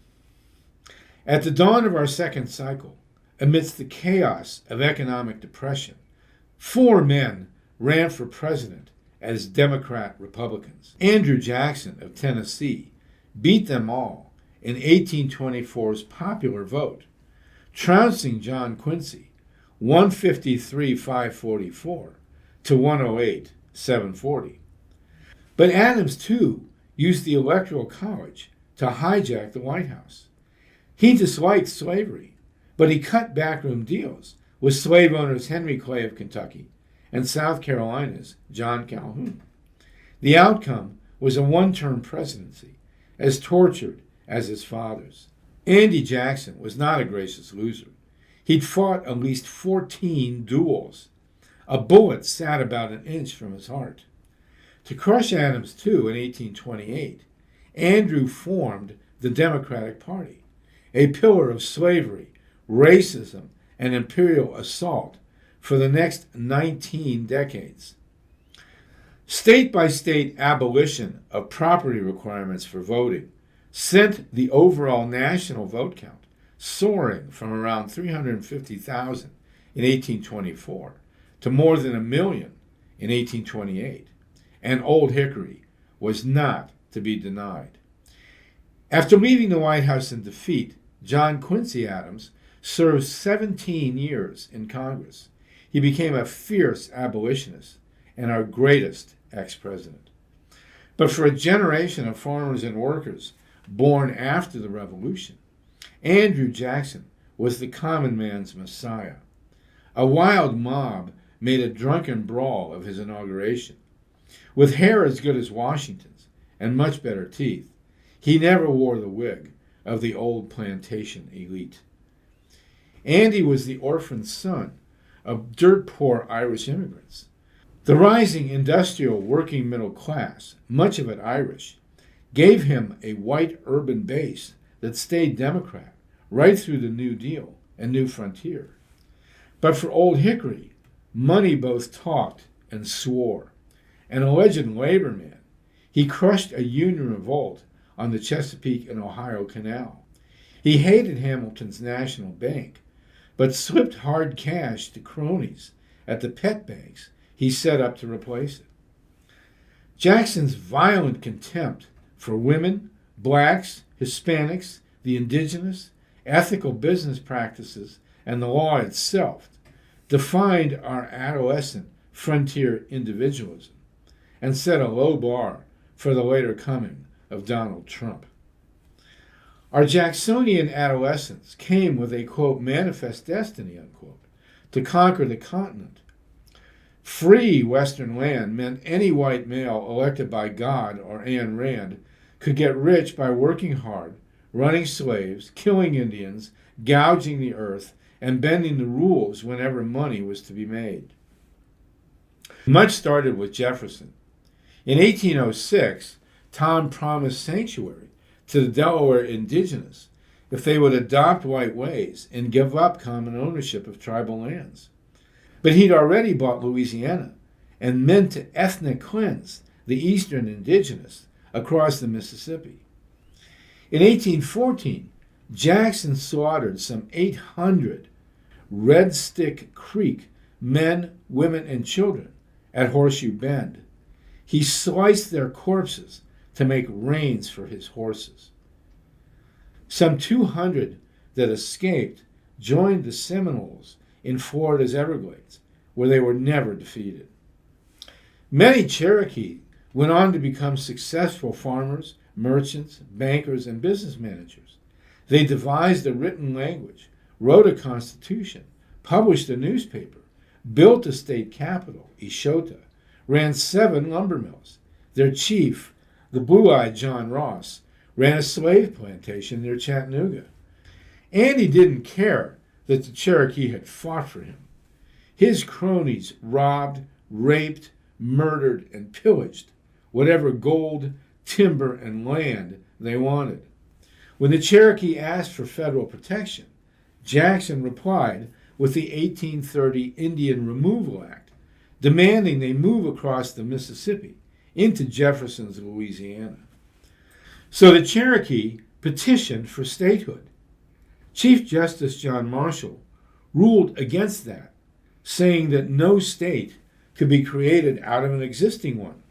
At the dawn of our second cycle, amidst the chaos of economic depression, 4 men ran for president as Democrat Republicans. Andrew Jackson of Tennessee beat them all in 1824's popular vote, trouncing John Quincy 153-544 to 108-740. But Adams, too, used the Electoral College to hijack the White House. He disliked slavery, but he cut backroom deals with slave owners Henry Clay of Kentucky and South Carolina's John Calhoun. The outcome was a 1-term presidency, as tortured as his father's. Andy Jackson was not a gracious loser. He'd fought at least 14 duels. A bullet sat about an inch from his heart. To crush Adams, too, in 1828, Andrew formed the Democratic Party, a pillar of slavery, racism, and imperial assault for the next 19 decades. State-by-state abolition of property requirements for voting sent the overall national vote count soaring from around 350,000 in 1824 to more than 1 million in 1828, and Old Hickory was not to be denied. After leaving the White House in defeat, John Quincy Adams served 17 years in Congress. He became a fierce abolitionist and our greatest ex-president. But for a generation of farmers and workers born after the Revolution, Andrew Jackson was the common man's messiah. A wild mob made a drunken brawl of his inauguration. With hair as good as Washington's and much better teeth, he never wore the wig of the old plantation elite. Andy was the orphan son of dirt-poor Irish immigrants. The rising industrial working middle class, much of it Irish, gave him a white urban base that stayed Democrat right through the New Deal and New Frontier. But for Old Hickory, money both talked and swore. An alleged labor man, he crushed a Union revolt on the Chesapeake and Ohio Canal. He hated Hamilton's National Bank, but slipped hard cash to cronies at the pet banks he set up to replace it. Jackson's violent contempt for women, blacks, Hispanics, the indigenous, ethical business practices, and the law itself defined our adolescent frontier individualism and set a low bar for the later coming of Donald Trump. Our Jacksonian adolescence came with a, quote, manifest destiny, unquote, to conquer the continent. Free Western land meant any white male elected by God or Ayn Rand could get rich by working hard, running slaves, killing Indians, gouging the earth, and bending the rules whenever money was to be made. Much started with Jefferson. In 1806, Tom promised sanctuary to the Delaware indigenous if they would adopt white ways and give up common ownership of tribal lands. But he'd already bought Louisiana and meant to ethnic cleanse the eastern indigenous across the Mississippi. In 1814, Jackson slaughtered some 800 Red Stick Creek men, women, and children at Horseshoe Bend. He sliced their corpses to make reins for his horses. Some 200 that escaped joined the Seminoles in Florida's Everglades, where they were never defeated. Many Cherokee went on to become successful farmers, merchants, bankers, and business managers. They devised a written language, wrote a constitution, published a newspaper, built a state capital, Ishota, ran 7 lumber mills. Their chief, the blue-eyed John Ross, ran a slave plantation near Chattanooga. And he didn't care that the Cherokee had fought for him. His cronies robbed, raped, murdered, and pillaged whatever gold, timber, and land they wanted. When the Cherokee asked for federal protection, Jackson replied with the 1830 Indian Removal Act, demanding they move across the Mississippi into Jefferson's Louisiana. So the Cherokee petitioned for statehood. Chief Justice John Marshall ruled against that, saying that no state could be created out of an existing one,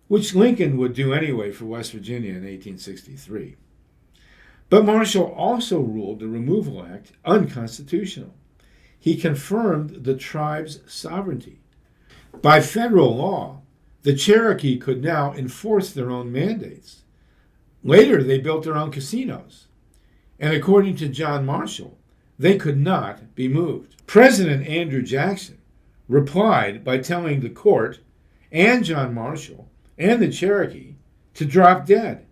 which Lincoln would do anyway for West Virginia in 1863. But Marshall also ruled the Removal Act unconstitutional. He confirmed the tribe's sovereignty. By federal law, the Cherokee could now enforce their own mandates. Later, they built their own casinos. And according to John Marshall, they could not be moved. President Andrew Jackson replied by telling the court and John Marshall and the Cherokee to drop dead.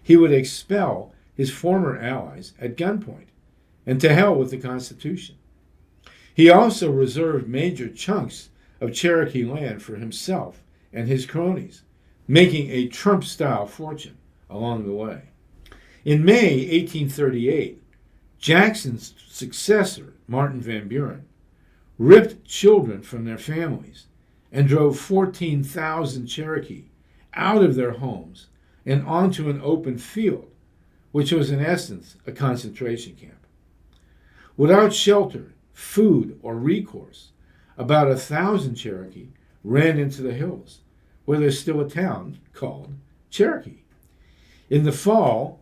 He would expel his former allies at gunpoint, and to hell with the Constitution. He also reserved major chunks of Cherokee land for himself and his cronies, making a Trump-style fortune along the way. In May 1838, Jackson's successor, Martin Van Buren, ripped children from their families and drove 14,000 Cherokee out of their homes and onto an open field, which was in essence a concentration camp. Without shelter, food, or recourse, about 1,000 Cherokee ran into the hills, where there's still a town called Cherokee. In the fall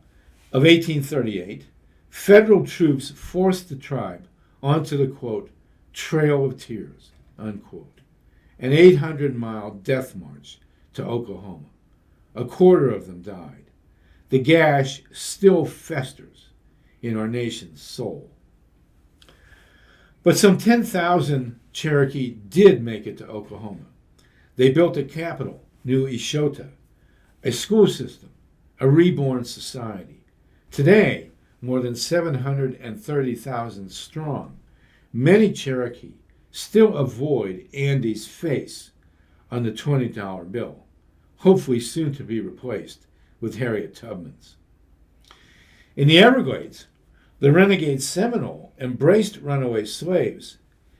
of 1838, federal troops forced the tribe onto the, quote, Trail of Tears, unquote, an 800-mile death march to Oklahoma. A quarter of them died. The gash still festers in our nation's soul. But some 10,000 Cherokee did make it to Oklahoma. They built a capital, New Eshota, a school system, a reborn society. Today, more than 730,000 strong, many Cherokee still avoid Andy's face on the $20 bill, hopefully soon to be replaced with Harriet Tubman's. In the Everglades, the renegade Seminole embraced runaway slaves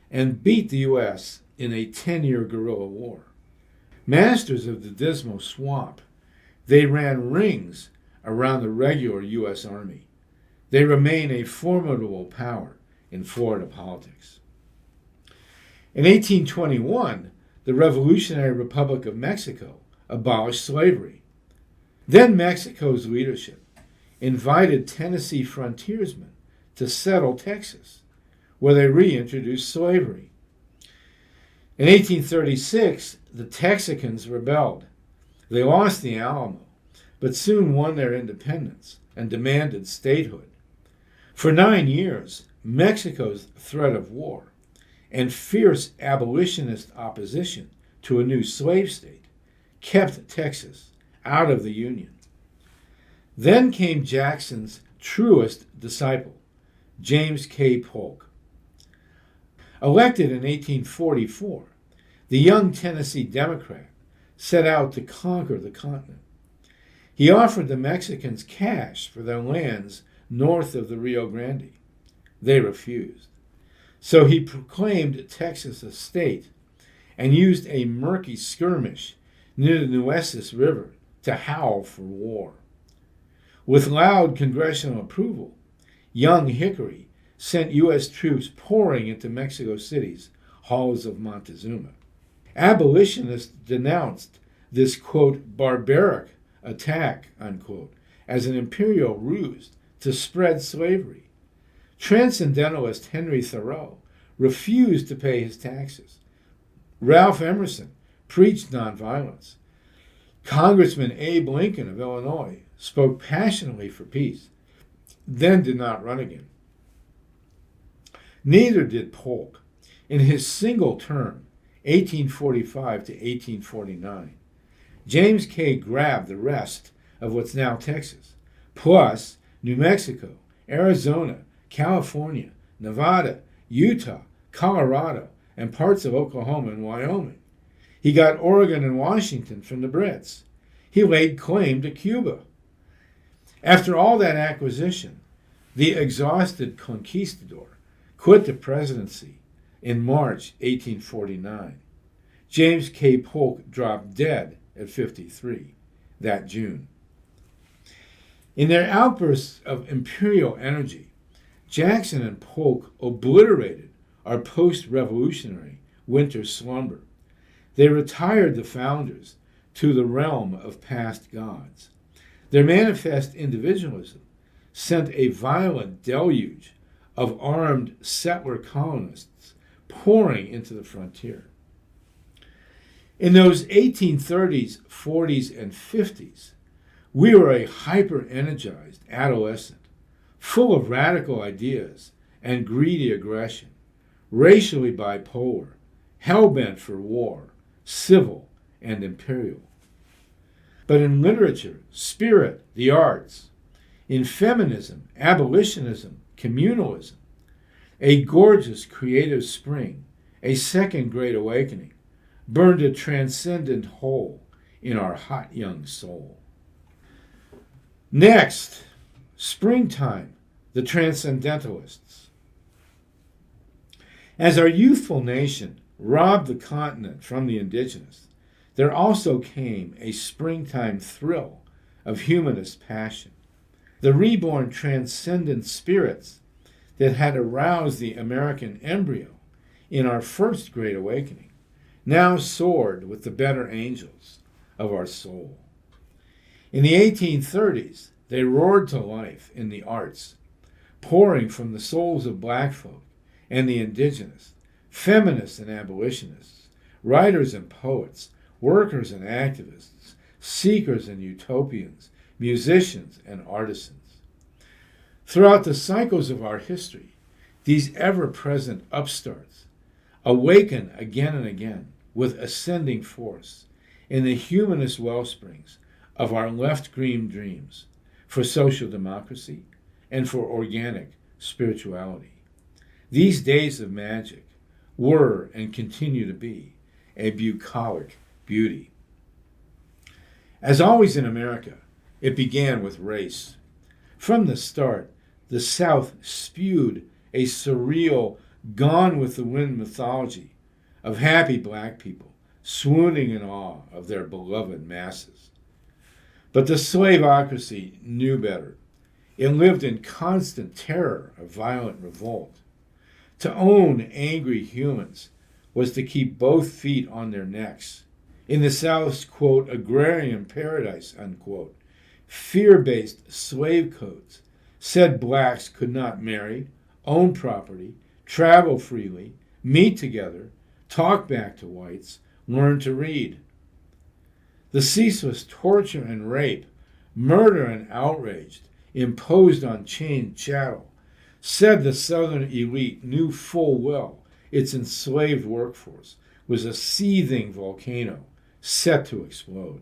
and beat the U.S. in a 10-year guerrilla war. Masters of the Dismal Swamp, they ran rings around the regular U.S. Army. They remain a formidable power in Florida politics. In 1821, the Revolutionary Republic of Mexico abolished slavery. Then Mexico's leadership invited Tennessee frontiersmen to settle Texas, where they reintroduced slavery. In 1836, the Texicans rebelled. They lost the Alamo, but soon won their independence and demanded statehood. For 9 years, Mexico's threat of war and fierce abolitionist opposition to a new slave state kept Texas out of the Union. Then came Jackson's truest disciple, James K. Polk. Elected in 1844, the young Tennessee Democrat set out to conquer the continent. He offered the Mexicans cash for their lands north of the Rio Grande. They refused. So he proclaimed Texas a state and used a murky skirmish near the Nueces River to howl for war. With loud congressional approval, young Hickory sent U.S. troops pouring into Mexico City's halls of Montezuma. Abolitionists denounced this, quote, barbaric attack, unquote, as an imperial ruse to spread slavery. Transcendentalist Henry Thoreau refused to pay his taxes. Ralph Emerson preached nonviolence. Congressman Abe Lincoln of Illinois spoke passionately for peace, then did not run again. Neither did Polk. In his single term, 1845 to 1849, James K. grabbed the rest of what's now Texas, plus New Mexico, Arizona, California, Nevada, Utah, Colorado, and parts of Oklahoma and Wyoming. He got Oregon and Washington from the Brits. He laid claim to Cuba. After all that acquisition, the exhausted conquistador quit the presidency in March 1849. James K. Polk dropped dead at 53 that June. In their outbursts of imperial energy, Jackson and Polk obliterated our post-revolutionary winter slumber. They retired the founders to the realm of past gods. Their manifest individualism sent a violent deluge of armed settler colonists pouring into the frontier. In those 1830s, 40s, and 50s, we were a hyper-energized adolescent, full of radical ideas and greedy aggression, racially bipolar, hell-bent for war, civil and imperial. But in literature, spirit, the arts, in feminism, abolitionism, communalism, a gorgeous creative spring, a second great awakening, burned a transcendent hole in our hot young soul. Next, springtime, the transcendentalists. As our youthful nation robbed the continent from the indigenous, there also came a springtime thrill of humanist passion. The reborn transcendent spirits that had aroused the American embryo in our first great awakening now soared with the better angels of our soul. In the 1830s, they roared to life in the arts, pouring from the souls of black folk and the indigenous, feminists and abolitionists, writers and poets, workers and activists, seekers and utopians, musicians and artisans. Throughout the cycles of our history, these ever-present upstarts awaken again and again with ascending force in the humanist wellsprings of our left-green dreams for social democracy and for organic spirituality. These days of magic were and continue to be a bucolic beauty. As always in America, it began with race. From the start, the South spewed a surreal, gone-with-the-wind mythology of happy black people swooning in awe of their beloved masses. But the slaveocracy knew better. It lived in constant terror of violent revolt. To own angry humans was to keep both feet on their necks. In the South's, quote, agrarian paradise, unquote, fear-based slave codes said blacks could not marry, own property, travel freely, meet together, talk back to whites, learn to read. The ceaseless torture and rape, murder and outrage imposed on chained chattel said the Southern elite knew full well its enslaved workforce was a seething volcano set to explode.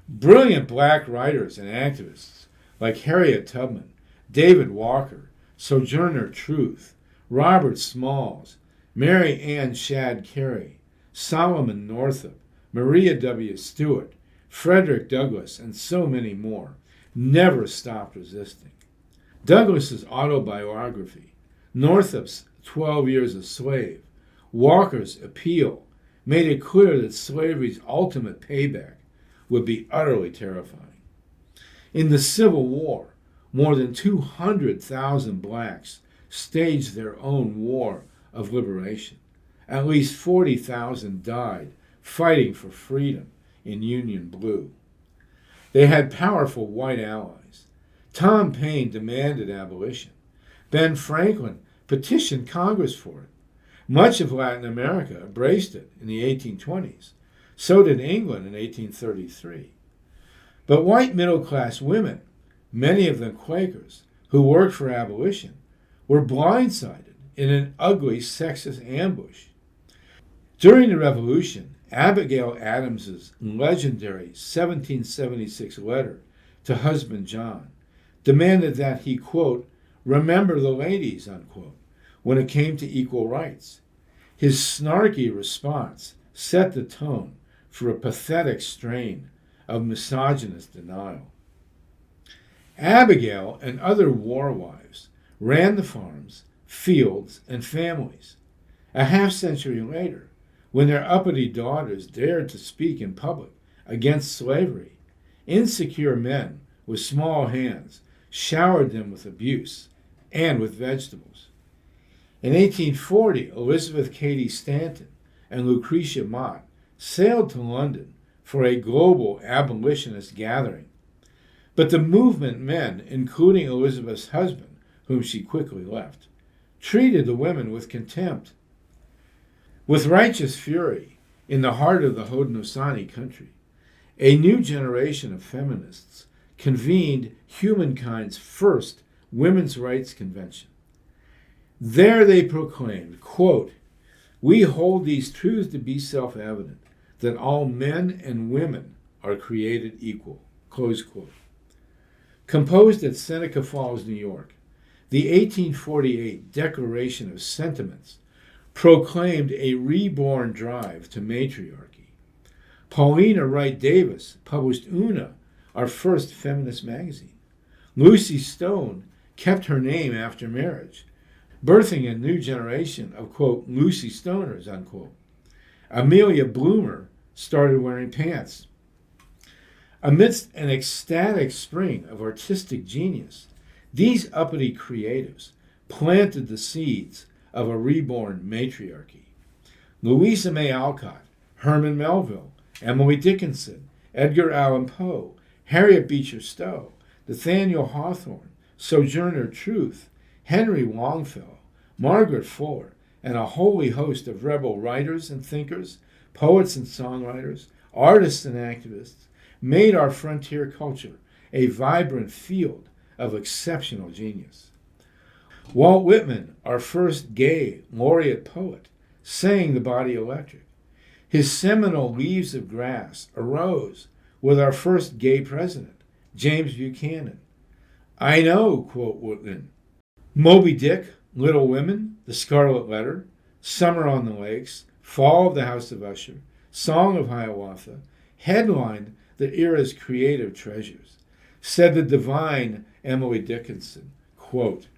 Brilliant black writers and activists like Harriet Tubman, David Walker, Sojourner Truth, Robert Smalls, Mary Ann Shadd Cary, Solomon Northup, Maria W. Stewart, Frederick Douglass, and so many more never stopped resisting. Douglass's autobiography, Northup's 12 Years a Slave, Walker's appeal made it clear that slavery's ultimate payback would be utterly terrifying. In the Civil War, more than 200,000 blacks staged their own war of liberation. At least 40,000 died fighting for freedom in Union Blue. They had powerful white allies. Tom Paine demanded abolition. Ben Franklin petitioned Congress for it. Much of Latin America embraced it in the 1820s. So did England in 1833. But white middle-class women, many of them Quakers, who worked for abolition, were blindsided in an ugly sexist ambush. During the Revolution, Abigail Adams's legendary 1776 letter to husband John demanded that he, quote, remember the ladies, unquote, when it came to equal rights. His snarky response set the tone for a pathetic strain of misogynist denial. Abigail and other war wives ran the farms, fields, and families. A half-century later, when their uppity daughters dared to speak in public against slavery, insecure men with small hands showered them with abuse and with vegetables. In 1840, Elizabeth Cady Stanton and Lucretia Mott sailed to London for a global abolitionist gathering. But the movement men, including Elizabeth's husband, whom she quickly left, treated the women with contempt. With righteous fury, in the heart of the Haudenosaunee country, a new generation of feminists convened humankind's first women's rights convention. There they proclaimed, quote, we hold these truths to be self-evident, that all men and women are created equal, close quote. Composed at Seneca Falls, New York, the 1848 Declaration of Sentiments proclaimed a reborn drive to matriarchy. Paulina Wright Davis published Una, our first feminist magazine. Lucy Stone kept her name after marriage, birthing a new generation of, quote, Lucy Stoners, unquote. Amelia Bloomer started wearing pants. Amidst an ecstatic spring of artistic genius, these uppity creatives planted the seeds of a reborn matriarchy. Louisa May Alcott, Herman Melville, Emily Dickinson, Edgar Allan Poe, Harriet Beecher Stowe, Nathaniel Hawthorne, Sojourner Truth, Henry Longfellow, Margaret Fuller, and a holy host of rebel writers and thinkers, poets and songwriters, artists and activists made our frontier culture a vibrant field of exceptional genius. Walt Whitman, our first gay laureate poet, sang the body electric. His seminal Leaves of Grass arose with our first gay president, James Buchanan. I know, quote Whitman, Moby Dick, Little Women, The Scarlet Letter, Summer on the Lakes, Fall of the House of Usher, Song of Hiawatha, headlined the era's creative treasures. Said the divine Emily Dickinson, quote,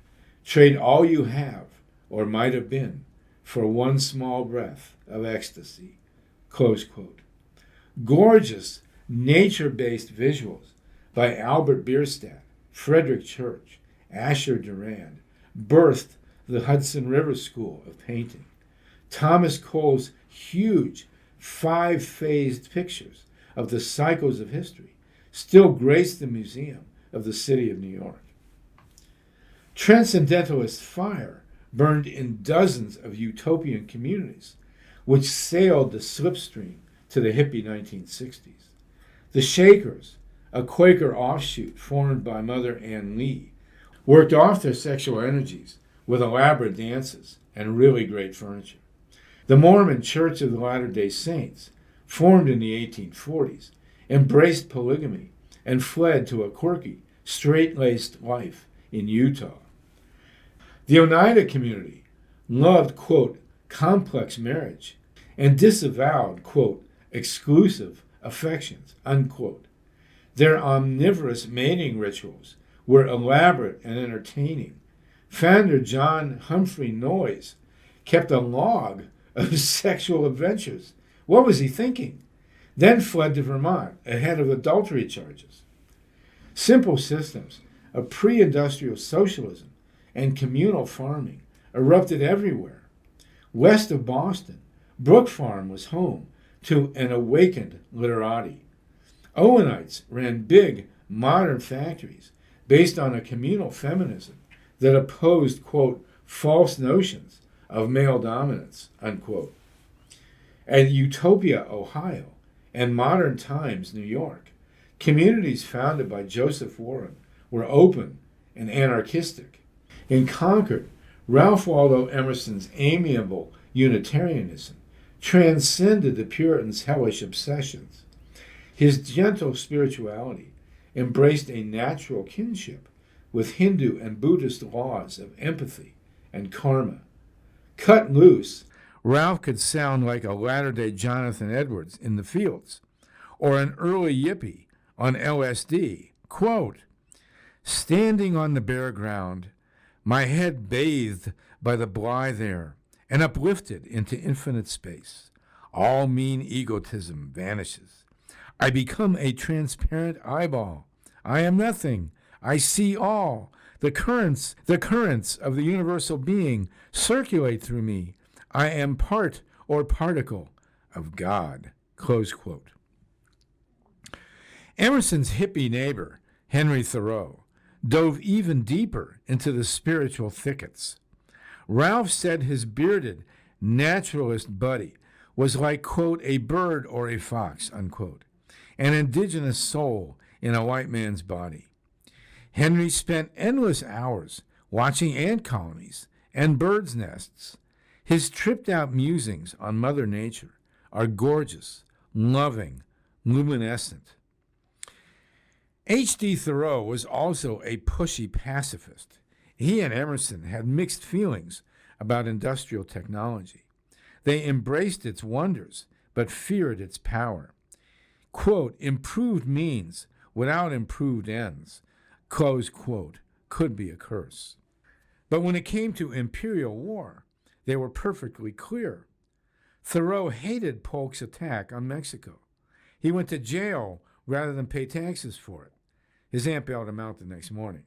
trade all you have or might have been for one small breath of ecstasy, close quote. Gorgeous, nature-based visuals by Albert Bierstadt, Frederick Church, Asher Durand birthed the Hudson River School of Painting. Thomas Cole's huge 5-phased pictures of the cycles of history still grace the Museum of the City of New York. Transcendentalist fire burned in dozens of utopian communities, which sailed the slipstream to the hippie 1960s. The Shakers, a Quaker offshoot formed by Mother Ann Lee, worked off their sexual energies with elaborate dances and really great furniture. The Mormon Church of the Latter-day Saints, formed in the 1840s, embraced polygamy and fled to a quirky, straight-laced life in Utah. The Oneida community loved, quote, complex marriage and disavowed, quote, exclusive affections, unquote. Their omnivorous mating rituals were elaborate and entertaining. Founder John Humphrey Noyes kept a log of sexual adventures. What was he thinking? Then fled to Vermont ahead of adultery charges. Simple systems of pre-industrial socialism and communal farming erupted everywhere. West of Boston, Brook Farm was home to an awakened literati. Owenites ran big, modern factories based on a communal feminism that opposed, quote, false notions of male dominance, unquote. At Utopia, Ohio, and Modern Times, New York, communities founded by Joseph Warren were open and anarchistic. In Concord, Ralph Waldo Emerson's amiable Unitarianism transcended the Puritans' hellish obsessions. His gentle spirituality embraced a natural kinship with Hindu and Buddhist laws of empathy and karma. Cut loose, Ralph could sound like a latter-day Jonathan Edwards in the Fields, or an early Yippie on LSD. Quote, standing on the bare ground, my head bathed by the blithe air and uplifted into infinite space, all mean egotism vanishes. I become a transparent eyeball. I am nothing. I see all. The currents of the universal being circulate through me. I am part or particle of God. Close quote. Emerson's hippie neighbor, Henry Thoreau, dove even deeper into the spiritual thickets. Ralph said his bearded naturalist buddy was like, quote, a bird or a fox, unquote, an indigenous soul in a white man's body. Henry spent endless hours watching ant colonies and birds' nests. His tripped-out musings on Mother Nature are gorgeous, loving, luminescent. H.D. Thoreau was also a pushy pacifist. He and Emerson had mixed feelings about industrial technology. They embraced its wonders, but feared its power. Quote, improved means without improved ends, close quote, could be a curse. But when it came to imperial war, they were perfectly clear. Thoreau hated Polk's attack on Mexico. He went to jail rather than pay taxes for it. His aunt bailed him out the next morning.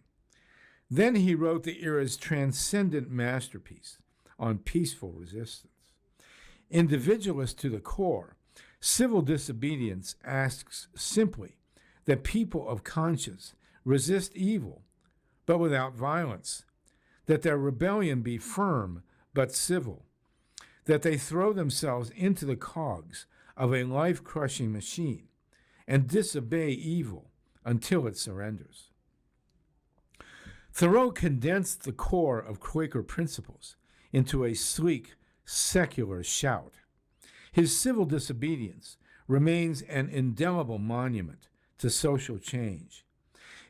Then he wrote the era's transcendent masterpiece on peaceful resistance. Individualist to the core, Civil Disobedience asks simply that people of conscience resist evil, but without violence, that their rebellion be firm but civil, that they throw themselves into the cogs of a life-crushing machine and disobey evil until it surrenders. Thoreau condensed the core of Quaker principles into a sleek, secular shout. His civil disobedience remains an indelible monument to social change.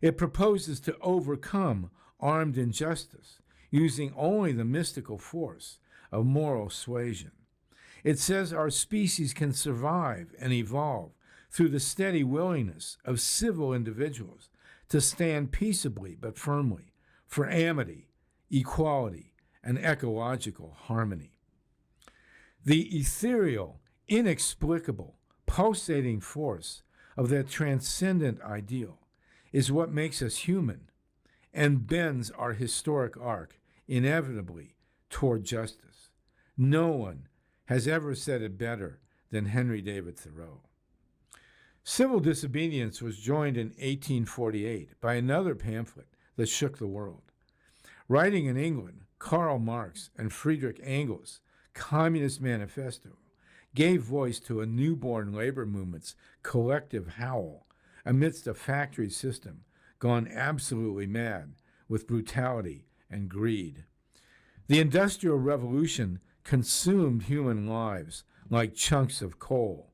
It proposes to overcome armed injustice using only the mystical force of moral suasion. It says our species can survive and evolve through the steady willingness of civil individuals to stand peaceably but firmly for amity, equality, and ecological harmony. The ethereal, inexplicable, pulsating force of that transcendent ideal is what makes us human and bends our historic arc inevitably toward justice. No one has ever said it better than Henry David Thoreau. Civil disobedience was joined in 1848 by another pamphlet that shook the world. Writing in England, Karl Marx and Friedrich Engels' Communist Manifesto gave voice to a newborn labor movement's collective howl amidst a factory system gone absolutely mad with brutality and greed. The Industrial Revolution consumed human lives like chunks of coal.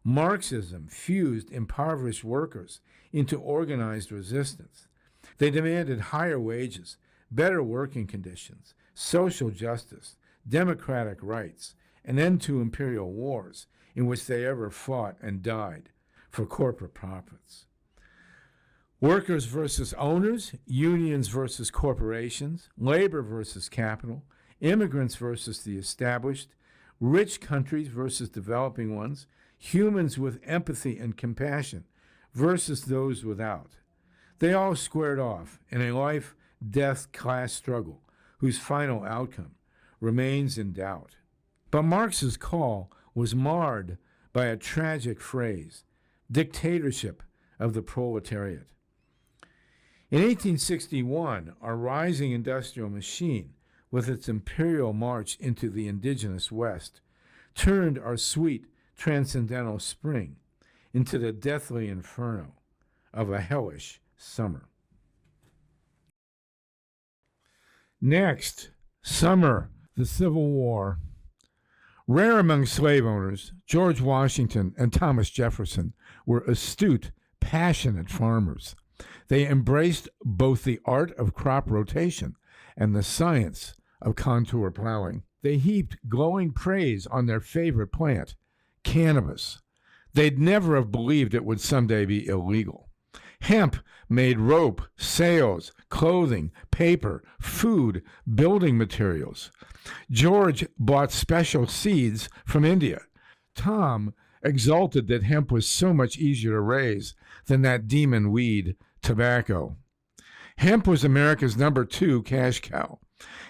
Marxism fused impoverished workers into organized resistance. They demanded higher wages, better working conditions, social justice, democratic rights, an end to imperial wars in which they ever fought and died for corporate profits. Workers versus owners, unions versus corporations, labor versus capital, immigrants versus the established, rich countries versus developing ones, humans with empathy and compassion versus those without. They all squared off in a life-death class struggle whose final outcome remains in doubt. But Marx's call was marred by a tragic phrase, dictatorship of the proletariat. In 1861, our rising industrial machine, with its imperial march into the indigenous West, turned our sweet transcendental spring into the deathly inferno of a hellish summer. Next, summer, the Civil War. Rare among slave owners, George Washington and Thomas Jefferson were astute, passionate farmers. They embraced both the art of crop rotation and the science of contour plowing. They heaped glowing praise on their favorite plant, cannabis. They'd never have believed it would someday be illegal. Hemp made rope, sails, clothing, paper, food, building materials. George bought special seeds from India. Tom exulted that hemp was so much easier to raise than that demon weed, tobacco. Hemp was America's #2 cash cow.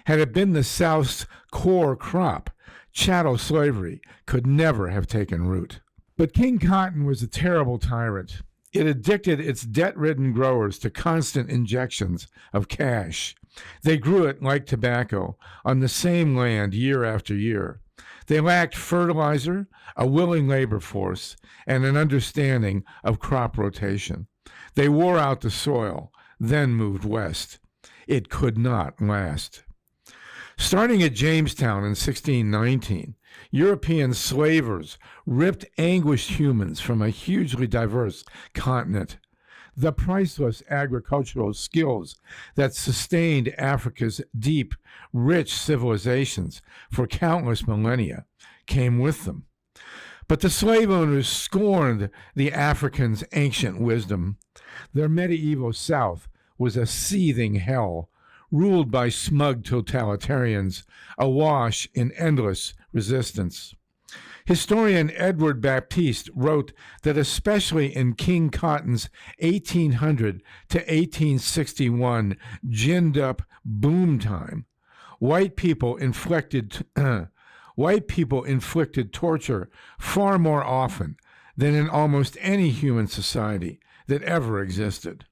Had it been the South's core crop, chattel slavery could never have taken root. But King Cotton was a terrible tyrant. It addicted its debt-ridden growers to constant injections of cash. They grew it like tobacco on the same land year after year. They lacked fertilizer, a willing labor force, and an understanding of crop rotation. They wore out the soil, then moved west. It could not last. Starting at Jamestown in 1619, European slavers ripped anguished humans from a hugely diverse continent. The priceless agricultural skills that sustained Africa's deep, rich civilizations for countless millennia came with them. But the slave owners scorned the Africans' ancient wisdom. Their medieval South was a seething hell, ruled by smug totalitarians, awash in endless resistance. Historian Edward Baptiste wrote that especially in King Cotton's 1800 to 1861 ginned-up boom time, white people inflicted torture far more often than in almost any human society that ever existed.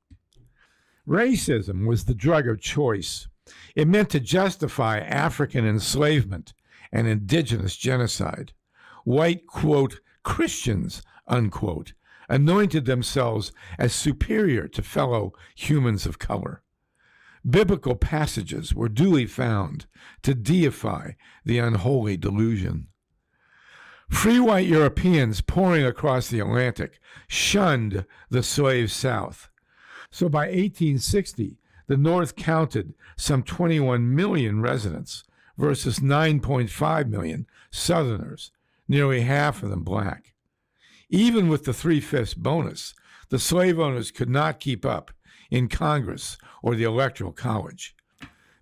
Racism was the drug of choice. It meant to justify African enslavement and indigenous genocide. White, quote, Christians, unquote, anointed themselves as superior to fellow humans of color. Biblical passages were duly found to deify the unholy delusion. Free white Europeans pouring across the Atlantic shunned the slave South. So by 1860, the North counted some 21 million residents versus 9.5 million Southerners, nearly half of them black. Even with the 3/5 bonus, the slave owners could not keep up in Congress or the Electoral College.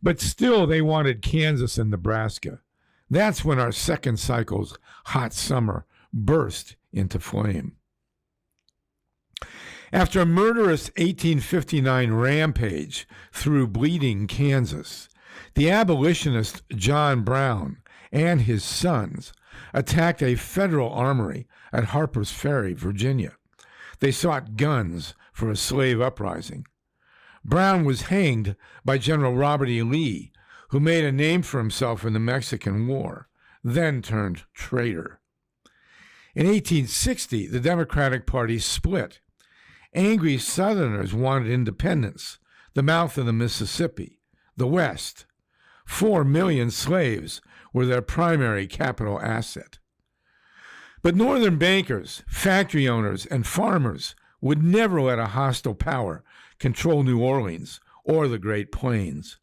But still, they wanted Kansas and Nebraska. That's when our second cycle's hot summer burst into flame. After a murderous 1859 rampage through bleeding Kansas, the abolitionist John Brown and his sons attacked a federal armory at Harper's Ferry, Virginia. They sought guns for a slave uprising. Brown was hanged by General Robert E. Lee, who made a name for himself in the Mexican War, then turned traitor. In 1860, the Democratic Party split. Angry Southerners wanted independence, the mouth of the Mississippi, the West. 4 million slaves were their primary capital asset. But Northern bankers, factory owners, and farmers would never let a hostile power control New Orleans or the Great Plains.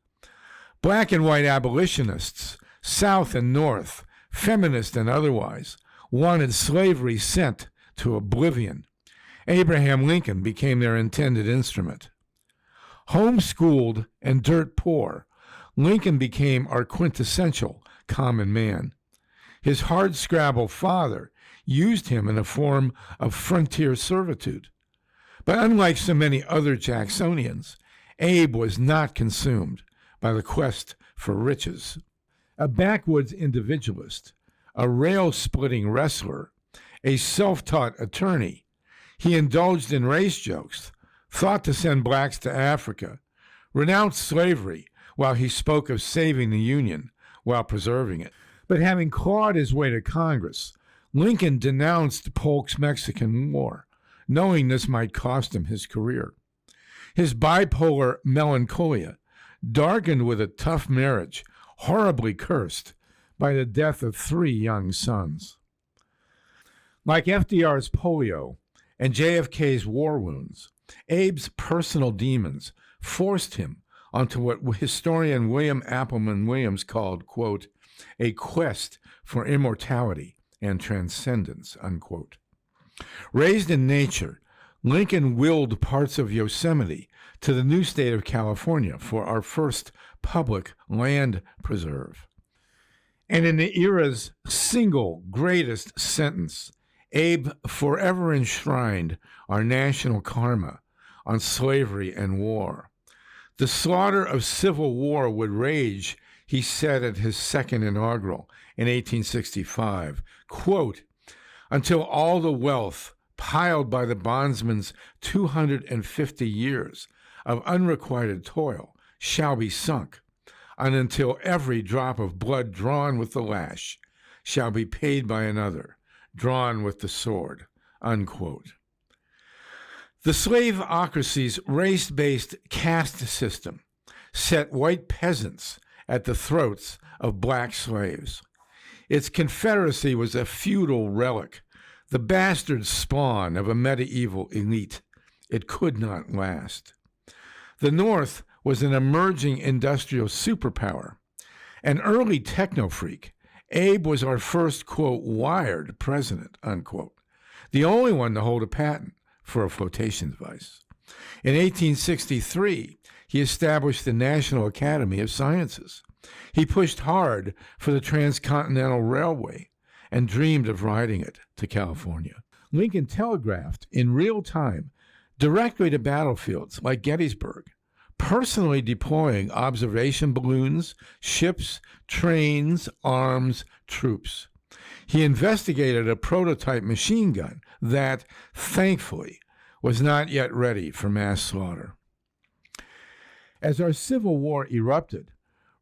Black and white abolitionists, South and North, feminist and otherwise, wanted slavery sent to oblivion. Abraham Lincoln became their intended instrument. Homeschooled and dirt poor, Lincoln became our quintessential common man. His hardscrabble father used him in a form of frontier servitude. But unlike so many other Jacksonians, Abe was not consumed by the quest for riches. A backwoods individualist, a rail-splitting wrestler, a self-taught attorney, he indulged in race jokes, thought to send blacks to Africa, renounced slavery while he spoke of saving the Union while preserving it. But having clawed his way to Congress, Lincoln denounced Polk's Mexican War, knowing this might cost him his career. His bipolar melancholia, darkened with a tough marriage, horribly cursed by the death of 3 young sons. Like FDR's polio and JFK's war wounds, Abe's personal demons forced him onto what historian William Appleman Williams called, quote, a quest for immortality and transcendence, unquote. Raised in nature, Lincoln willed parts of Yosemite to the new state of California for our first public land preserve. And in the era's single greatest sentence, Abe forever enshrined our national karma on slavery and war. The slaughter of civil war would rage, he said at his second inaugural in 1865, quote, until all the wealth piled by the bondsman's 250 years of unrequited toil shall be sunk, and until every drop of blood drawn with the lash shall be paid by another, drawn with the sword, unquote. The slaveocracy's race-based caste system set white peasants at the throats of black slaves. Its confederacy was a feudal relic, the bastard spawn of a medieval elite. It could not last. The North was an emerging industrial superpower. An early techno freak, Abe was our first, quote, wired president, unquote, the only one to hold a patent for a flotation device. In 1863, he established the National Academy of Sciences. He pushed hard for the Transcontinental Railway and dreamed of riding it to California. Lincoln telegraphed in real time directly to battlefields like Gettysburg, personally deploying observation balloons, ships, trains, arms, troops. He investigated a prototype machine gun that, thankfully, was not yet ready for mass slaughter. As our Civil War erupted,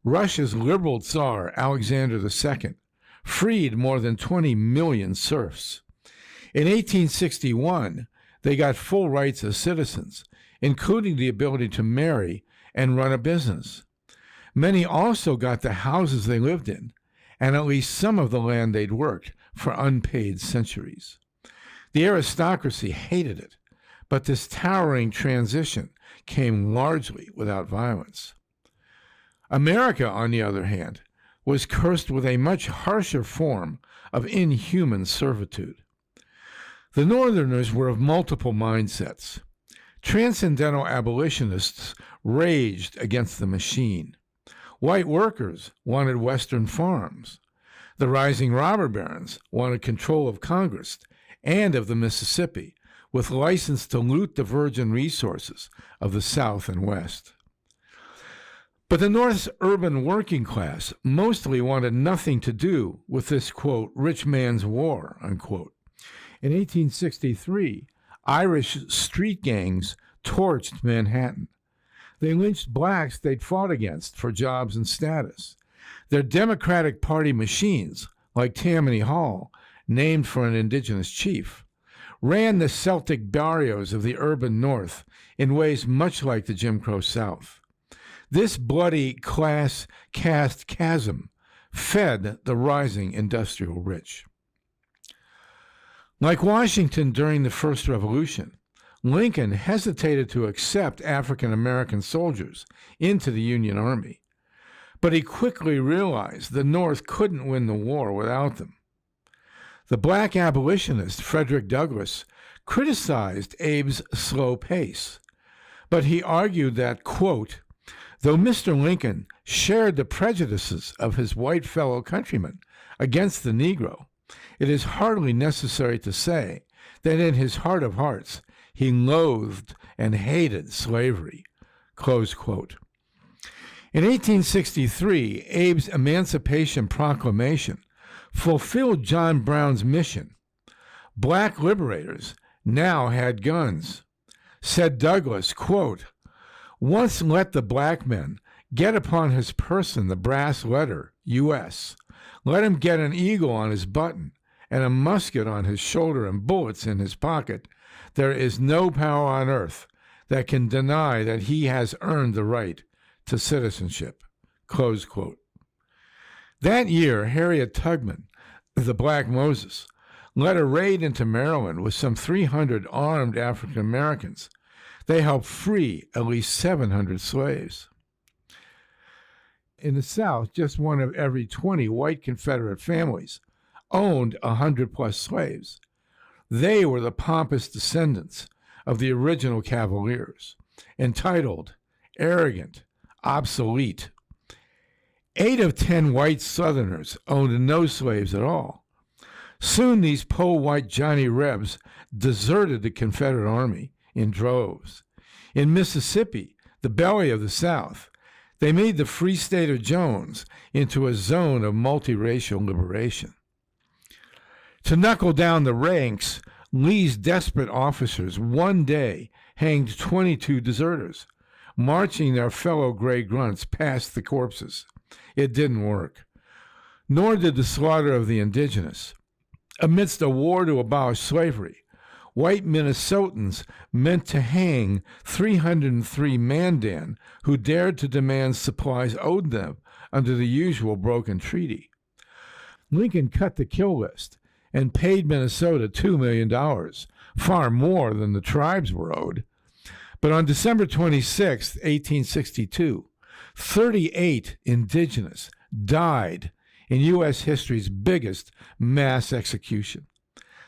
Russia's liberal Tsar, Alexander II, freed more than 20 million serfs. In 1861, they got full rights as citizens, including the ability to marry and run a business. Many also got the houses they lived in, and at least some of the land they'd worked for unpaid centuries. The aristocracy hated it, but this towering transition came largely without violence. America, on the other hand, was cursed with a much harsher form of inhuman servitude. The Northerners were of multiple mindsets. Transcendental abolitionists raged against the machine. White workers wanted Western farms. The rising robber barons wanted control of Congress and of the Mississippi, with license to loot the virgin resources of the South and West. But the North's urban working class mostly wanted nothing to do with this, quote, rich man's war, unquote. In 1863, Irish street gangs torched Manhattan. They lynched blacks they'd fought against for jobs and status. Their Democratic Party machines, like Tammany Hall, named for an indigenous chief, ran the Celtic barrios of the urban North in ways much like the Jim Crow South. This bloody class caste chasm fed the rising industrial rich. Like Washington during the First Revolution, Lincoln hesitated to accept African American soldiers into the Union Army, but he quickly realized the North couldn't win the war without them. The black abolitionist Frederick Douglass criticized Abe's slow pace, but he argued that, quote, though Mr. Lincoln shared the prejudices of his white fellow countrymen against the Negro, it is hardly necessary to say that in his heart of hearts he loathed and hated slavery, close quote. In 1863, Abe's Emancipation Proclamation fulfilled John Brown's mission. Black liberators now had guns. Said Douglass, quote, once let the black man get upon his person the brass letter, U.S. Let him get an eagle on his button and a musket on his shoulder and bullets in his pocket. There is no power on earth that can deny that he has earned the right to citizenship, close quote. That year, Harriet Tubman, the Black Moses, led a raid into Maryland with some 300 armed African Americans. They helped free at least 700 slaves. In the South, just one of every 20 white Confederate families owned 100-plus slaves. They were the pompous descendants of the original Cavaliers, entitled, arrogant, obsolete. 8 of 10 white Southerners owned no slaves at all. Soon these po-white Johnny Rebs deserted the Confederate Army in droves. In Mississippi, the belly of the South, they made the Free State of Jones into a zone of multiracial liberation. To knuckle down the ranks, Lee's desperate officers one day hanged 22 deserters, marching their fellow gray grunts past the corpses. It didn't work. Nor did the slaughter of the indigenous. Amidst a war to abolish slavery, white Minnesotans meant to hang 303 Mandan who dared to demand supplies owed them under the usual broken treaty. Lincoln cut the kill list and paid Minnesota $2 million, far more than the tribes were owed. But on December 26, 1862, 38 indigenous died in U.S. history's biggest mass execution.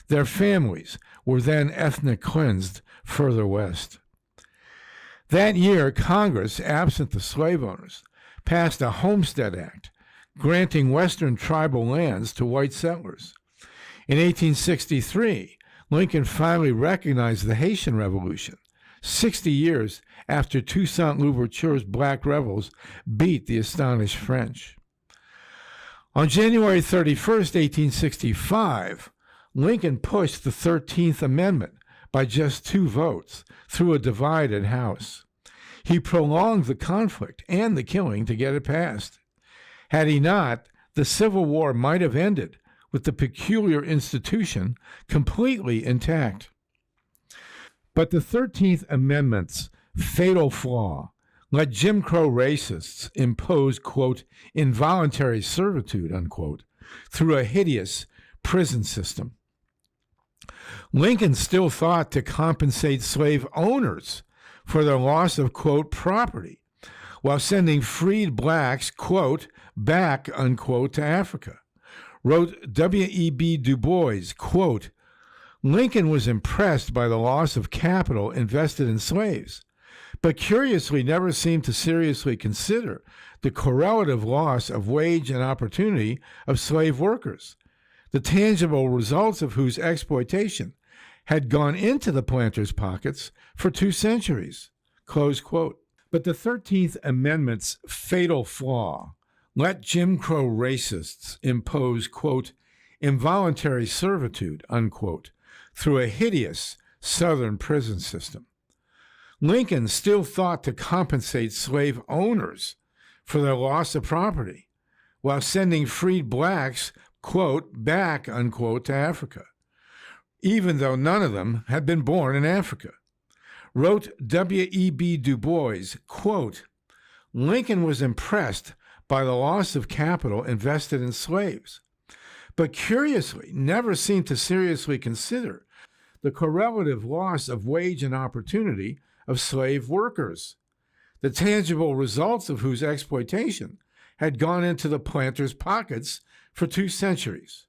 Their families were then ethnic cleansed further west. That year, Congress, absent the slave owners, passed a Homestead Act granting Western tribal lands to white settlers. In 1863, Lincoln finally recognized the Haitian Revolution, 60 years after Toussaint Louverture's black rebels beat the astonished French. On January 31st, 1865, Lincoln pushed the 13th Amendment by just 2 votes through a divided House. He prolonged the conflict and the killing to get it passed. Had he not, the Civil War might have ended with the peculiar institution completely intact. But the 13th Amendment's fatal flaw let Jim Crow racists impose, quote, involuntary servitude, unquote, through a hideous prison system. Lincoln still thought to compensate slave owners for their loss of, quote, property, while sending freed blacks, quote, back, unquote, to Africa. Wrote W.E.B. Du Bois, quote, Lincoln was impressed by the loss of capital invested in slaves, but curiously never seemed to seriously consider the correlative loss of wage and opportunity of slave workers, the tangible results of whose exploitation had gone into the planters' pockets for 2 centuries, close quote. But the 13th Amendment's fatal flaw let Jim Crow racists impose, quote, involuntary servitude, unquote, through a hideous Southern prison system. Lincoln still thought to compensate slave owners for their loss of property, while sending freed blacks, quote, back, unquote, to Africa, even though none of them had been born in Africa. Wrote W.E.B. Du Bois, quote, Lincoln was impressed by the loss of capital invested in slaves, but curiously never seemed to seriously consider the correlative loss of wage and opportunity of slave workers, the tangible results of whose exploitation had gone into the planters' pockets for 2 centuries.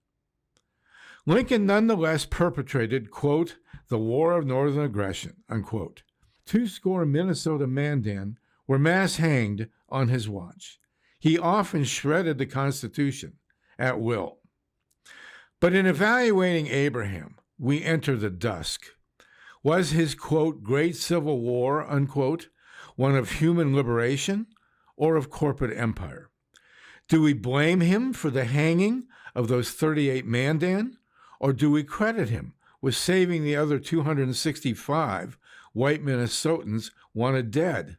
Lincoln nonetheless perpetrated, quote, the War of Northern Aggression, unquote. 200 Minnesota Mandan were mass hanged on his watch. He often shredded the Constitution at will. But in evaluating Abraham, we enter the dusk. Was his, quote, great civil war, unquote, one of human liberation or of corporate empire? Do we blame him for the hanging of those 38 Mandan, or do we credit him with saving the other 265 white Minnesotans wanted dead?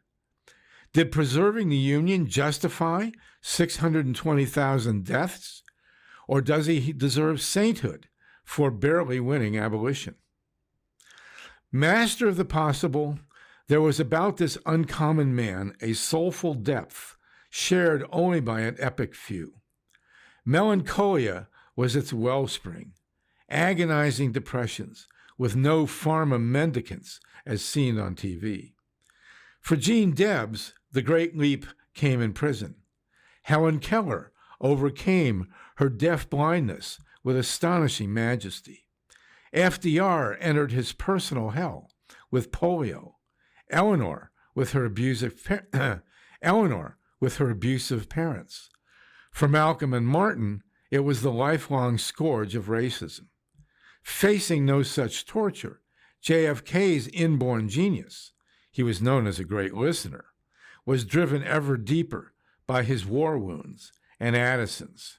Did preserving the Union justify 620,000 deaths, or does he deserve sainthood for barely winning abolition? Master of the possible, there was about this uncommon man a soulful depth shared only by an epic few. Melancholia was its wellspring, agonizing depressions with no pharma mendicants as seen on TV. For Jean Debs, the great leap came in prison. Helen Keller overcame her deaf blindness with astonishing majesty. FDR entered his personal hell with polio. Eleanor with her abusive parents. For Malcolm and Martin, it was the lifelong scourge of racism. Facing no such torture, JFK's inborn genius, he was known as a great listener, was driven ever deeper by his war wounds and Addison's.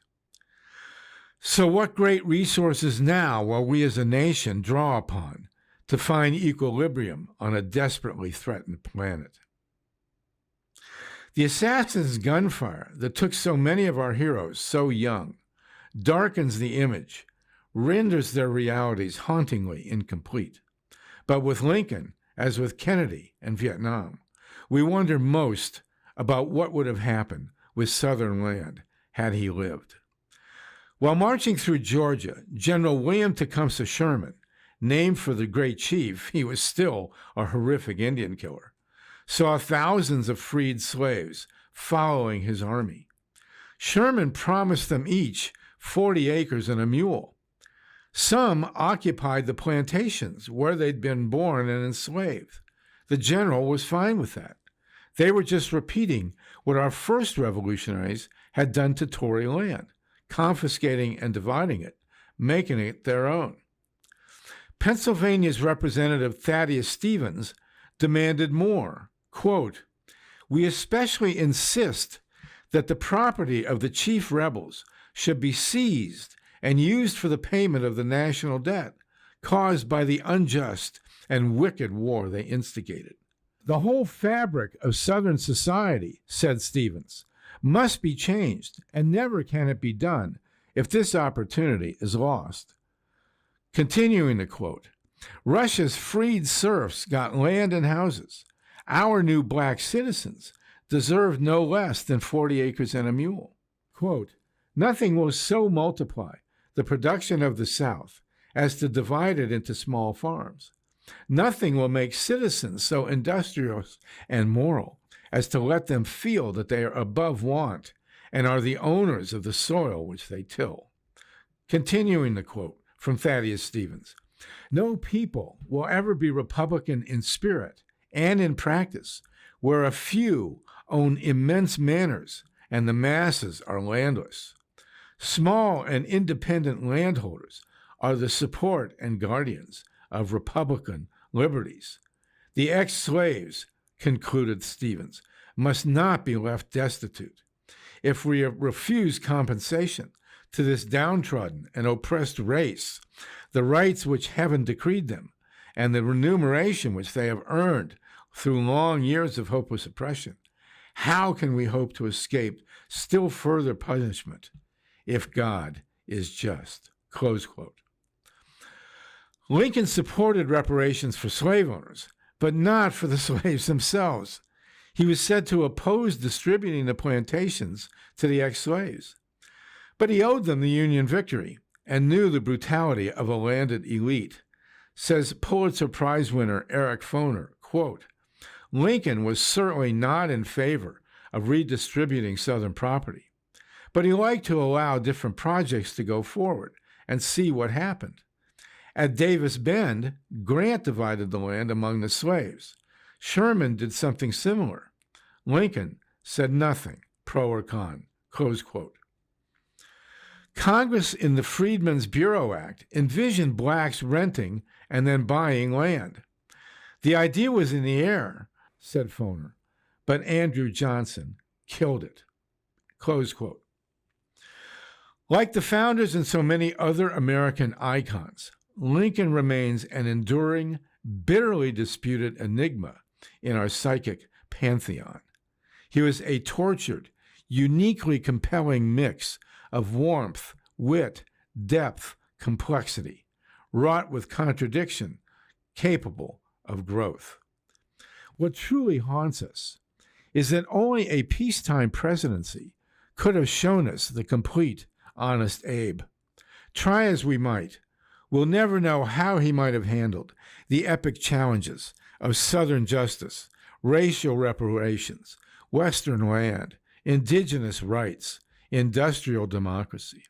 So what great resources now will we as a nation draw upon to find equilibrium on a desperately threatened planet? The assassin's gunfire that took so many of our heroes so young darkens the image, renders their realities hauntingly incomplete. But with Lincoln, as with Kennedy and Vietnam, we wonder most about what would have happened with Southern land had he lived. While marching through Georgia, General William Tecumseh Sherman, named for the great chief, he was still a horrific Indian killer, saw thousands of freed slaves following his army. Sherman promised them each 40 acres and a mule. Some occupied the plantations where they'd been born and enslaved. The general was fine with that. They were just repeating what our first revolutionaries had done to Tory land, confiscating and dividing it, making it their own. Pennsylvania's Representative Thaddeus Stevens demanded more. Quote, we especially insist that the property of the chief rebels should be seized and used for the payment of the national debt caused by the unjust and wicked war they instigated. The whole fabric of Southern society, said Stevens, must be changed, and never can it be done if this opportunity is lost. Continuing the quote, Russia's freed serfs got land and houses. Our new black citizens deserve no less than 40 acres and a mule. Quote, nothing will so multiply the production of the South as to divide it into small farms. Nothing will make citizens so industrious and moral as to let them feel that they are above want and are the owners of the soil which they till. Continuing the quote from Thaddeus Stevens, no people will ever be Republican in spirit and in practice where a few own immense manors and the masses are landless. Small and independent landholders are the support and guardians of Republican liberties. The ex-slaves, concluded Stevens, must not be left destitute. If we refuse compensation to this downtrodden and oppressed race, the rights which heaven decreed them, and the remuneration which they have earned through long years of hopeless oppression, how can we hope to escape still further punishment if God is just? Close quote. Lincoln supported reparations for slave owners, but not for the slaves themselves. He was said to oppose distributing the plantations to the ex-slaves. But he owed them the Union victory and knew the brutality of a landed elite. Says Pulitzer Prize winner Eric Foner, quote, Lincoln was certainly not in favor of redistributing Southern property, but he liked to allow different projects to go forward and see what happened. At Davis Bend, Grant divided the land among the slaves. Sherman did something similar. Lincoln said nothing, pro or con, close quote. Congress in the Freedmen's Bureau Act envisioned blacks renting and then buying land. The idea was in the air, said Foner, but Andrew Johnson killed it, close quote. Like the founders and so many other American icons, Lincoln remains an enduring, bitterly disputed enigma in our psychic pantheon. He was a tortured, uniquely compelling mix of warmth, wit, depth, complexity, wrought with contradiction, capable of growth. What truly haunts us is that only a peacetime presidency could have shown us the complete, honest Abe. Try as we might, we'll never know how he might have handled the epic challenges of Southern justice, racial reparations, Western land, indigenous rights, industrial democracy.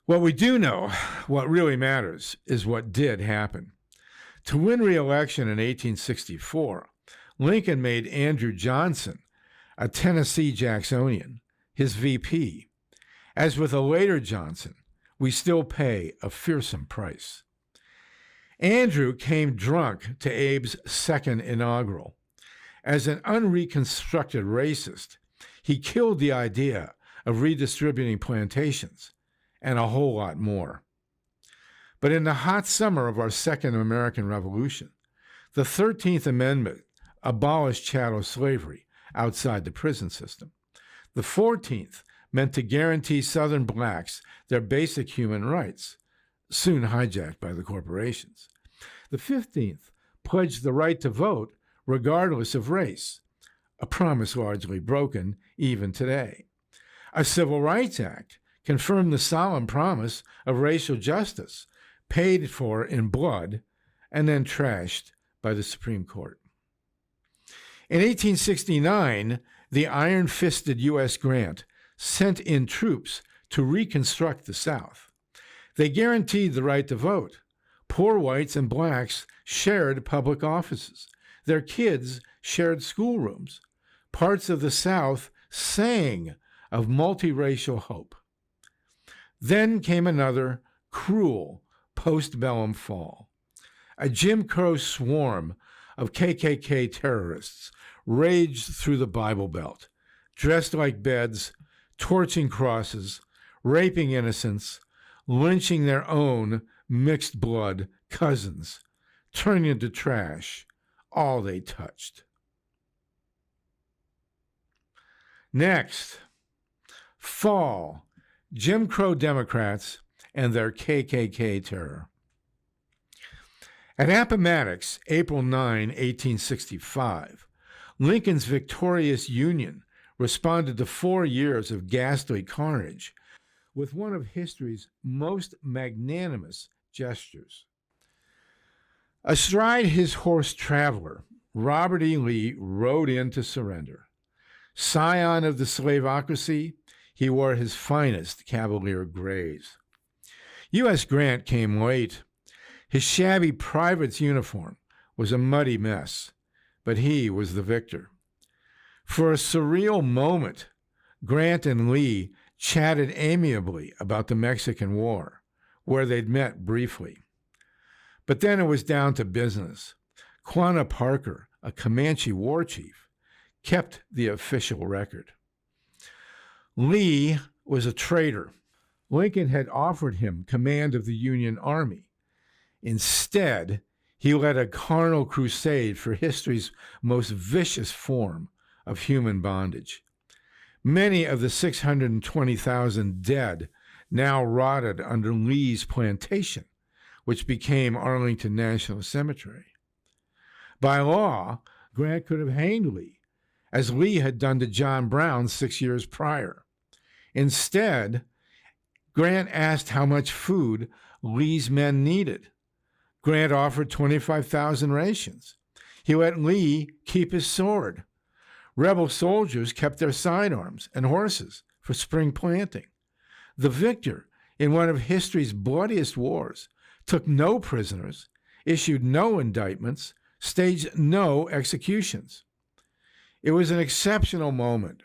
What we do know, what really matters, is what did happen. To win re-election in 1864, Lincoln made Andrew Johnson, a Tennessee Jacksonian, his VP. As with a later Johnson, we still pay a fearsome price. Andrew came drunk to Abe's second inaugural. As an unreconstructed racist, he killed the idea of redistributing plantations and a whole lot more. But in the hot summer of our Second American Revolution, the 13th Amendment abolished chattel slavery outside the prison system. The 14th meant to guarantee Southern blacks their basic human rights, soon hijacked by the corporations. The 15th pledged the right to vote regardless of race, a promise largely broken even today. A Civil Rights Act confirmed the solemn promise of racial justice, paid for in blood and then trashed by the Supreme Court. In 1869, the iron-fisted U.S. Grant sent in troops to reconstruct the South. They guaranteed the right to vote. Poor whites and blacks shared public offices. Their kids shared schoolrooms. Parts of the South sang of multiracial hope. Then came another cruel postbellum fall. A Jim Crow swarm of KKK terrorists raged through the Bible Belt, dressed like beds, torching crosses, raping innocents, lynching their own mixed blood cousins, turning into trash all they touched. Next, fall, Jim Crow Democrats and their KKK terror. At Appomattox, April 9, 1865, Lincoln's victorious Union responded to 4 years of ghastly carnage with one of history's most magnanimous gestures. Astride his horse Traveler, Robert E. Lee rode in to surrender. Scion of the slaveocracy, he wore his finest Cavalier grays. U.S. Grant came late. His shabby private's uniform was a muddy mess, but he was the victor. For a surreal moment, Grant and Lee chatted amiably about the Mexican War, where they'd met briefly. But then it was down to business. Quanah Parker, a Comanche war chief, kept the official record. Lee was a traitor. Lincoln had offered him command of the Union Army. Instead, he led a carnal crusade for history's most vicious form of human bondage. Many of the 620,000 dead now rotted under Lee's plantation, which became Arlington National Cemetery. By law, Grant could have hanged Lee, as Lee had done to John Brown 6 years prior. Instead, Grant asked how much food Lee's men needed. Grant offered 25,000 rations. He let Lee keep his sword. Rebel soldiers kept their sidearms and horses for spring planting. The victor in one of history's bloodiest wars took no prisoners, issued no indictments, staged no executions. It was an exceptional moment.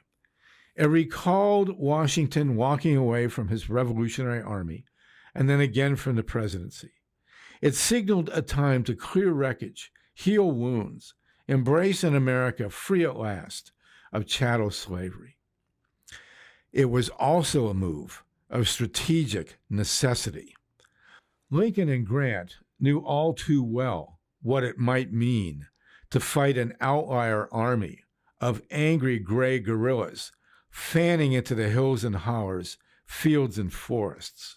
It recalled Washington walking away from his Revolutionary Army and then again from the presidency. It signaled a time to clear wreckage, heal wounds, embrace an America free at last of chattel slavery. It was also a move of strategic necessity. Lincoln and Grant knew all too well what it might mean to fight an outlier army of angry gray guerrillas fanning into the hills and hollers, fields and forests.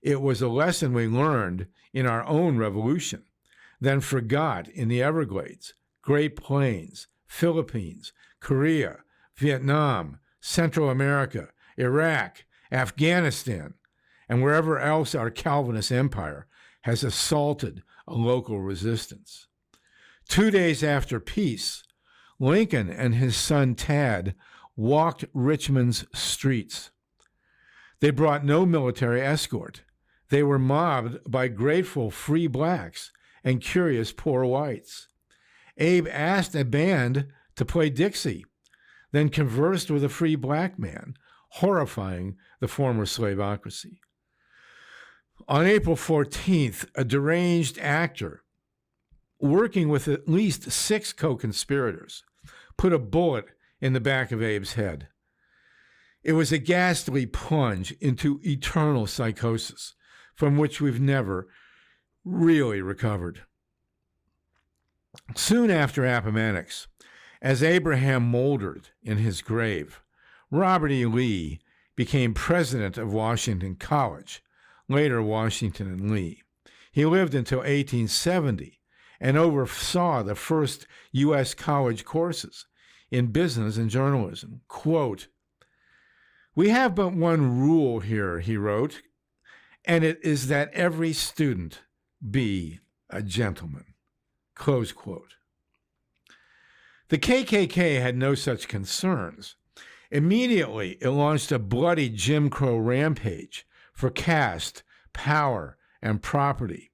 It was a lesson we learned in our own revolution, then forgot in the Everglades, Great Plains, Philippines, Korea, Vietnam, Central America, Iraq, Afghanistan, and wherever else our Calvinist empire has assaulted a local resistance. 2 days after peace, Lincoln and his son Tad walked Richmond's streets. They brought no military escort. They were mobbed by grateful free blacks and curious poor whites. Abe asked a band to play Dixie, then conversed with a free black man, horrifying the former slaveocracy. On April 14th, a deranged actor, working with at least 6 co-conspirators, put a bullet in the back of Abe's head. It was a ghastly plunge into eternal psychosis from which we've never really recovered. Soon after Appomattox, as Abraham moldered in his grave, Robert E. Lee became president of Washington College, later Washington and Lee. He lived until 1870 and oversaw the first U.S. college courses in business and journalism. Quote, "We have but one rule here," he wrote, "and it is that every student be a gentleman." Close quote. The KKK had no such concerns. Immediately, it launched a bloody Jim Crow rampage for caste, power, and property.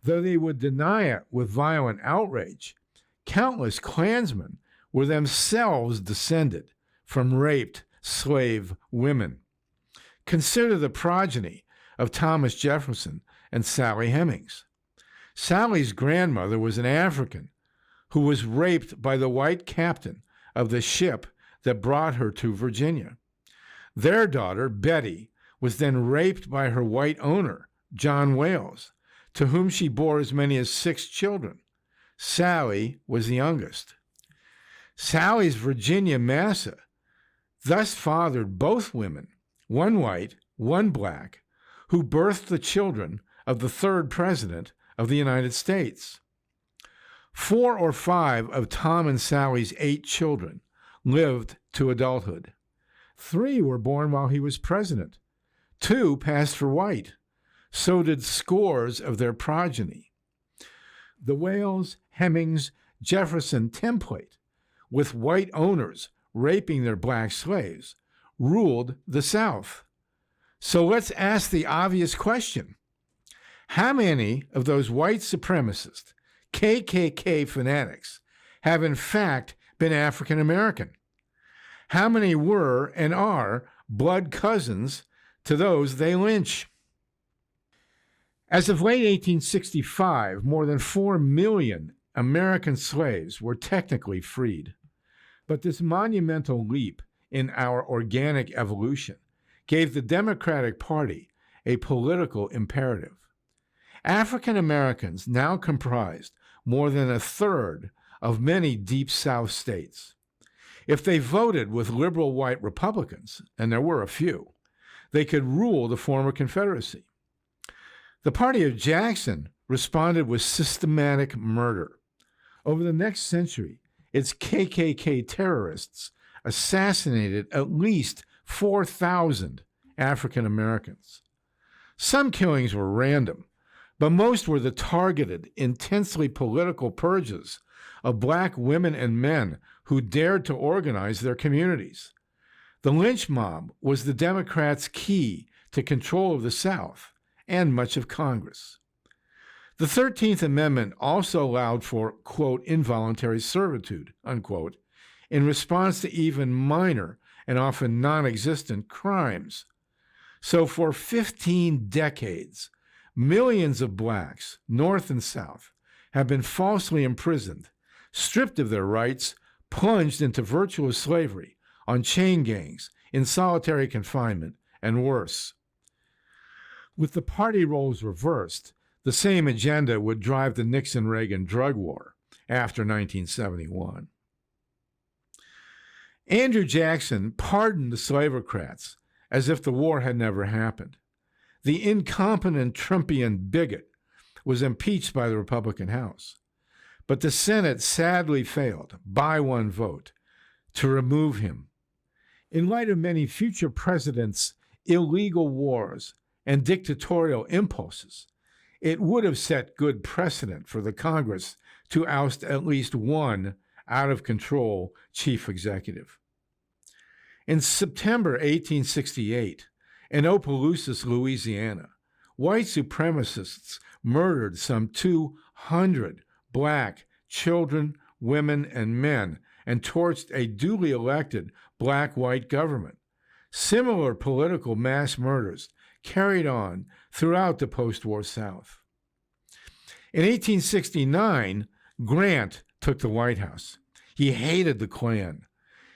Though they would deny it with violent outrage, countless Klansmen were themselves descended from raped slave women. Consider the progeny of Thomas Jefferson and Sally Hemings. Sally's grandmother was an African who was raped by the white captain of the ship that brought her to Virginia. Their daughter, Betty, was then raped by her white owner, John Wales, to whom she bore as many as 6 children. Sally was the youngest. Sally's Virginia Massa thus fathered both women, one white, one black, who birthed the children of the third president of the United States. 4 or 5 of Tom and Sally's 8 children lived to adulthood. 3 were born while he was president. 2 passed for white. So did scores of their progeny. The Wales, Hemmings, Jefferson template, with white owners raping their black slaves, ruled the South. So let's ask the obvious question. How many of those white supremacist KKK fanatics have in fact been African American? How many were and are blood cousins to those they lynch? As of late 1865, more than 4 million American slaves were technically freed. But this monumental leap in our organic evolution gave the Democratic Party a political imperative. African Americans now comprised more than a third of many Deep South states. If they voted with liberal white Republicans, and there were a few, they could rule the former Confederacy. The party of Jackson responded with systematic murder. Over the next century, its KKK terrorists assassinated at least 4,000 African Americans. Some killings were random, but most were the targeted, intensely political purges of black women and men who dared to organize their communities. The lynch mob was the Democrats' key to control of the South and much of Congress. The 13th Amendment also allowed for, quote, involuntary servitude, unquote, in response to even minor and often non-existent crimes. So for 15 decades, millions of blacks, North and South, have been falsely imprisoned, stripped of their rights, plunged into virtual slavery, on chain gangs, in solitary confinement, and worse. With the party roles reversed, the same agenda would drive the Nixon-Reagan drug war after 1971. Andrew Jackson pardoned the slavocrats as if the war had never happened. The incompetent Trumpian bigot was impeached by the Republican House, but the Senate sadly failed, by 1 vote, to remove him. In light of many future presidents' illegal wars and dictatorial impulses, it would have set good precedent for the Congress to oust at least one out-of-control chief executive. In September 1868, in Opelousas, Louisiana, white supremacists murdered some 200 black children, women, and men and torched a duly elected black-white government. Similar political mass murders carried on throughout the post-war South. In 1869, Grant took the White House. He hated the Klan.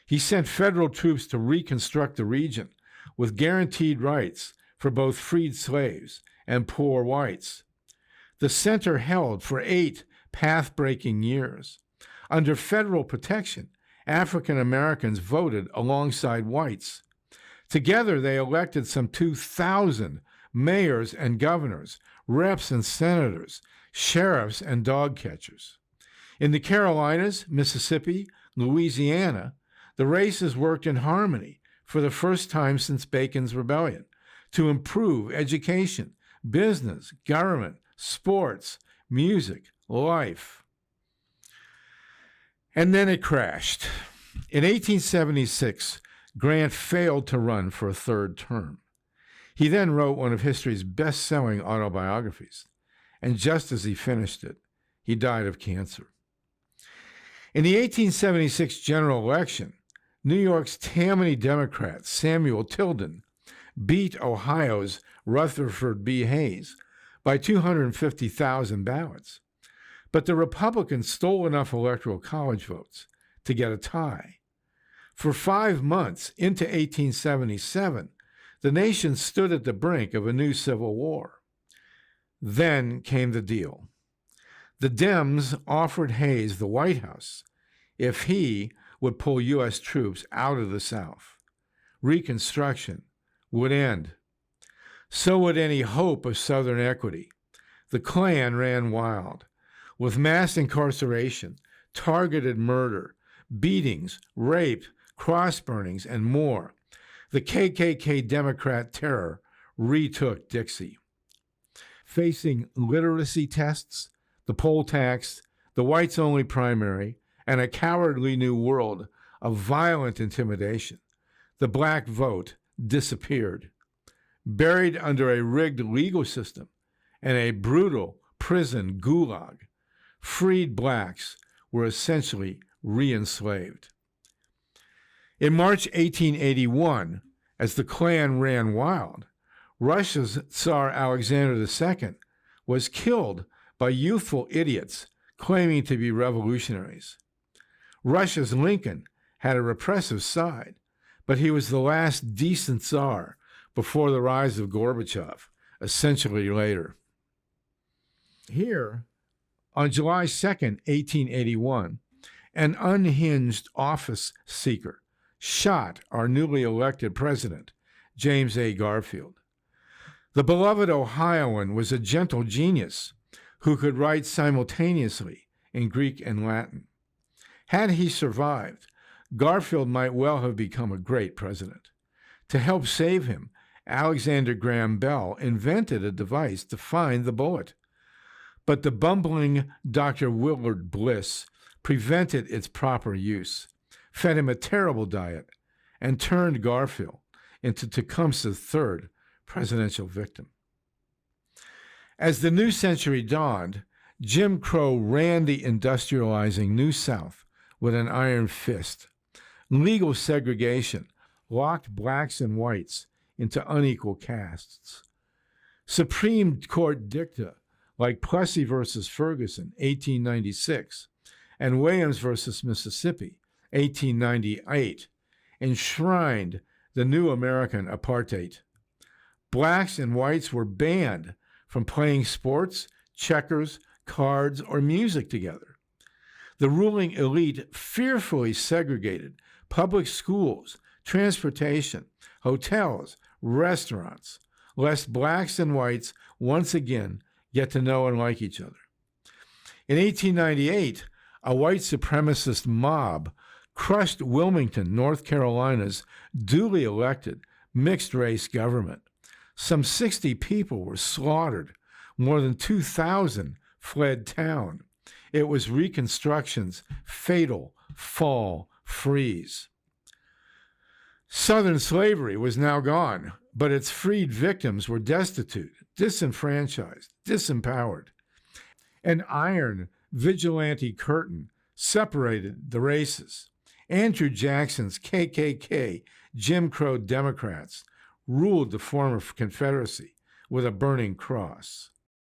He sent federal troops to reconstruct the region with guaranteed rights for both freed slaves and poor whites. The center held for 8 path-breaking years. Under federal protection, African Americans voted alongside whites. Together, they elected some 2,000 mayors and governors, reps and senators, sheriffs and dog catchers. In the Carolinas, Mississippi, Louisiana, the races worked in harmony for the first time since Bacon's Rebellion to improve education, business, government, sports, music, life. And then it crashed. In 1876, Grant failed to run for a 3rd term. He then wrote one of history's best-selling autobiographies, and just as he finished it, he died of cancer. In the 1876 general election, New York's Tammany Democrat Samuel Tilden beat Ohio's Rutherford B. Hayes by 250,000 ballots. But the Republicans stole enough electoral college votes to get a tie. For 5 months into 1877, the nation stood at the brink of a new civil war. Then came the deal. The Dems offered Hayes the White House if he would pull U.S. troops out of the South. Reconstruction would end. So would any hope of Southern equity. The Klan ran wild, with mass incarceration, targeted murder, beatings, rape, cross burnings, and more. The KKK Democrat terror retook Dixie. Facing literacy tests, the poll tax, the whites only primary, and a cowardly new world of violent intimidation, the black vote disappeared. Buried under a rigged legal system and a brutal prison gulag, freed blacks were essentially re-enslaved. In March 1881, as the Klan ran wild, Russia's Tsar Alexander II was killed by youthful idiots claiming to be revolutionaries. Russia's Lincoln had a repressive side, but he was the last decent Tsar before the rise of Gorbachev, a century later. Here, on July 2nd, 1881, an unhinged office seeker shot our newly elected president, James A. Garfield. The beloved Ohioan was a gentle genius who could write simultaneously in Greek and Latin. Had he survived, Garfield might well have become a great president. To help save him, Alexander Graham Bell invented a device to find the bullet. But the bumbling Dr. Willard Bliss prevented its proper use, fed him a terrible diet, and turned Garfield into Tecumseh's third presidential victim. As the new century dawned, Jim Crow ran the industrializing New South with an iron fist. Legal segregation locked blacks and whites into unequal castes. Supreme Court dicta like Plessy versus Ferguson, 1896, and Williams versus Mississippi, 1898, enshrined the new American apartheid. Blacks and whites were banned from playing sports, checkers, cards, or music together. The ruling elite fearfully segregated public schools, transportation, hotels, restaurants, lest blacks and whites once again get to know and like each other. In 1898, a white supremacist mob crushed Wilmington, North Carolina's duly elected mixed-race government. Some 60 people were slaughtered. More than 2,000 fled town. It was Reconstruction's fatal fall freeze. Southern slavery was now gone, but its freed victims were destitute, disenfranchised, disempowered. An iron vigilante curtain separated the races. Andrew Jackson's KKK, Jim Crow Democrats ruled the former Confederacy with a burning cross.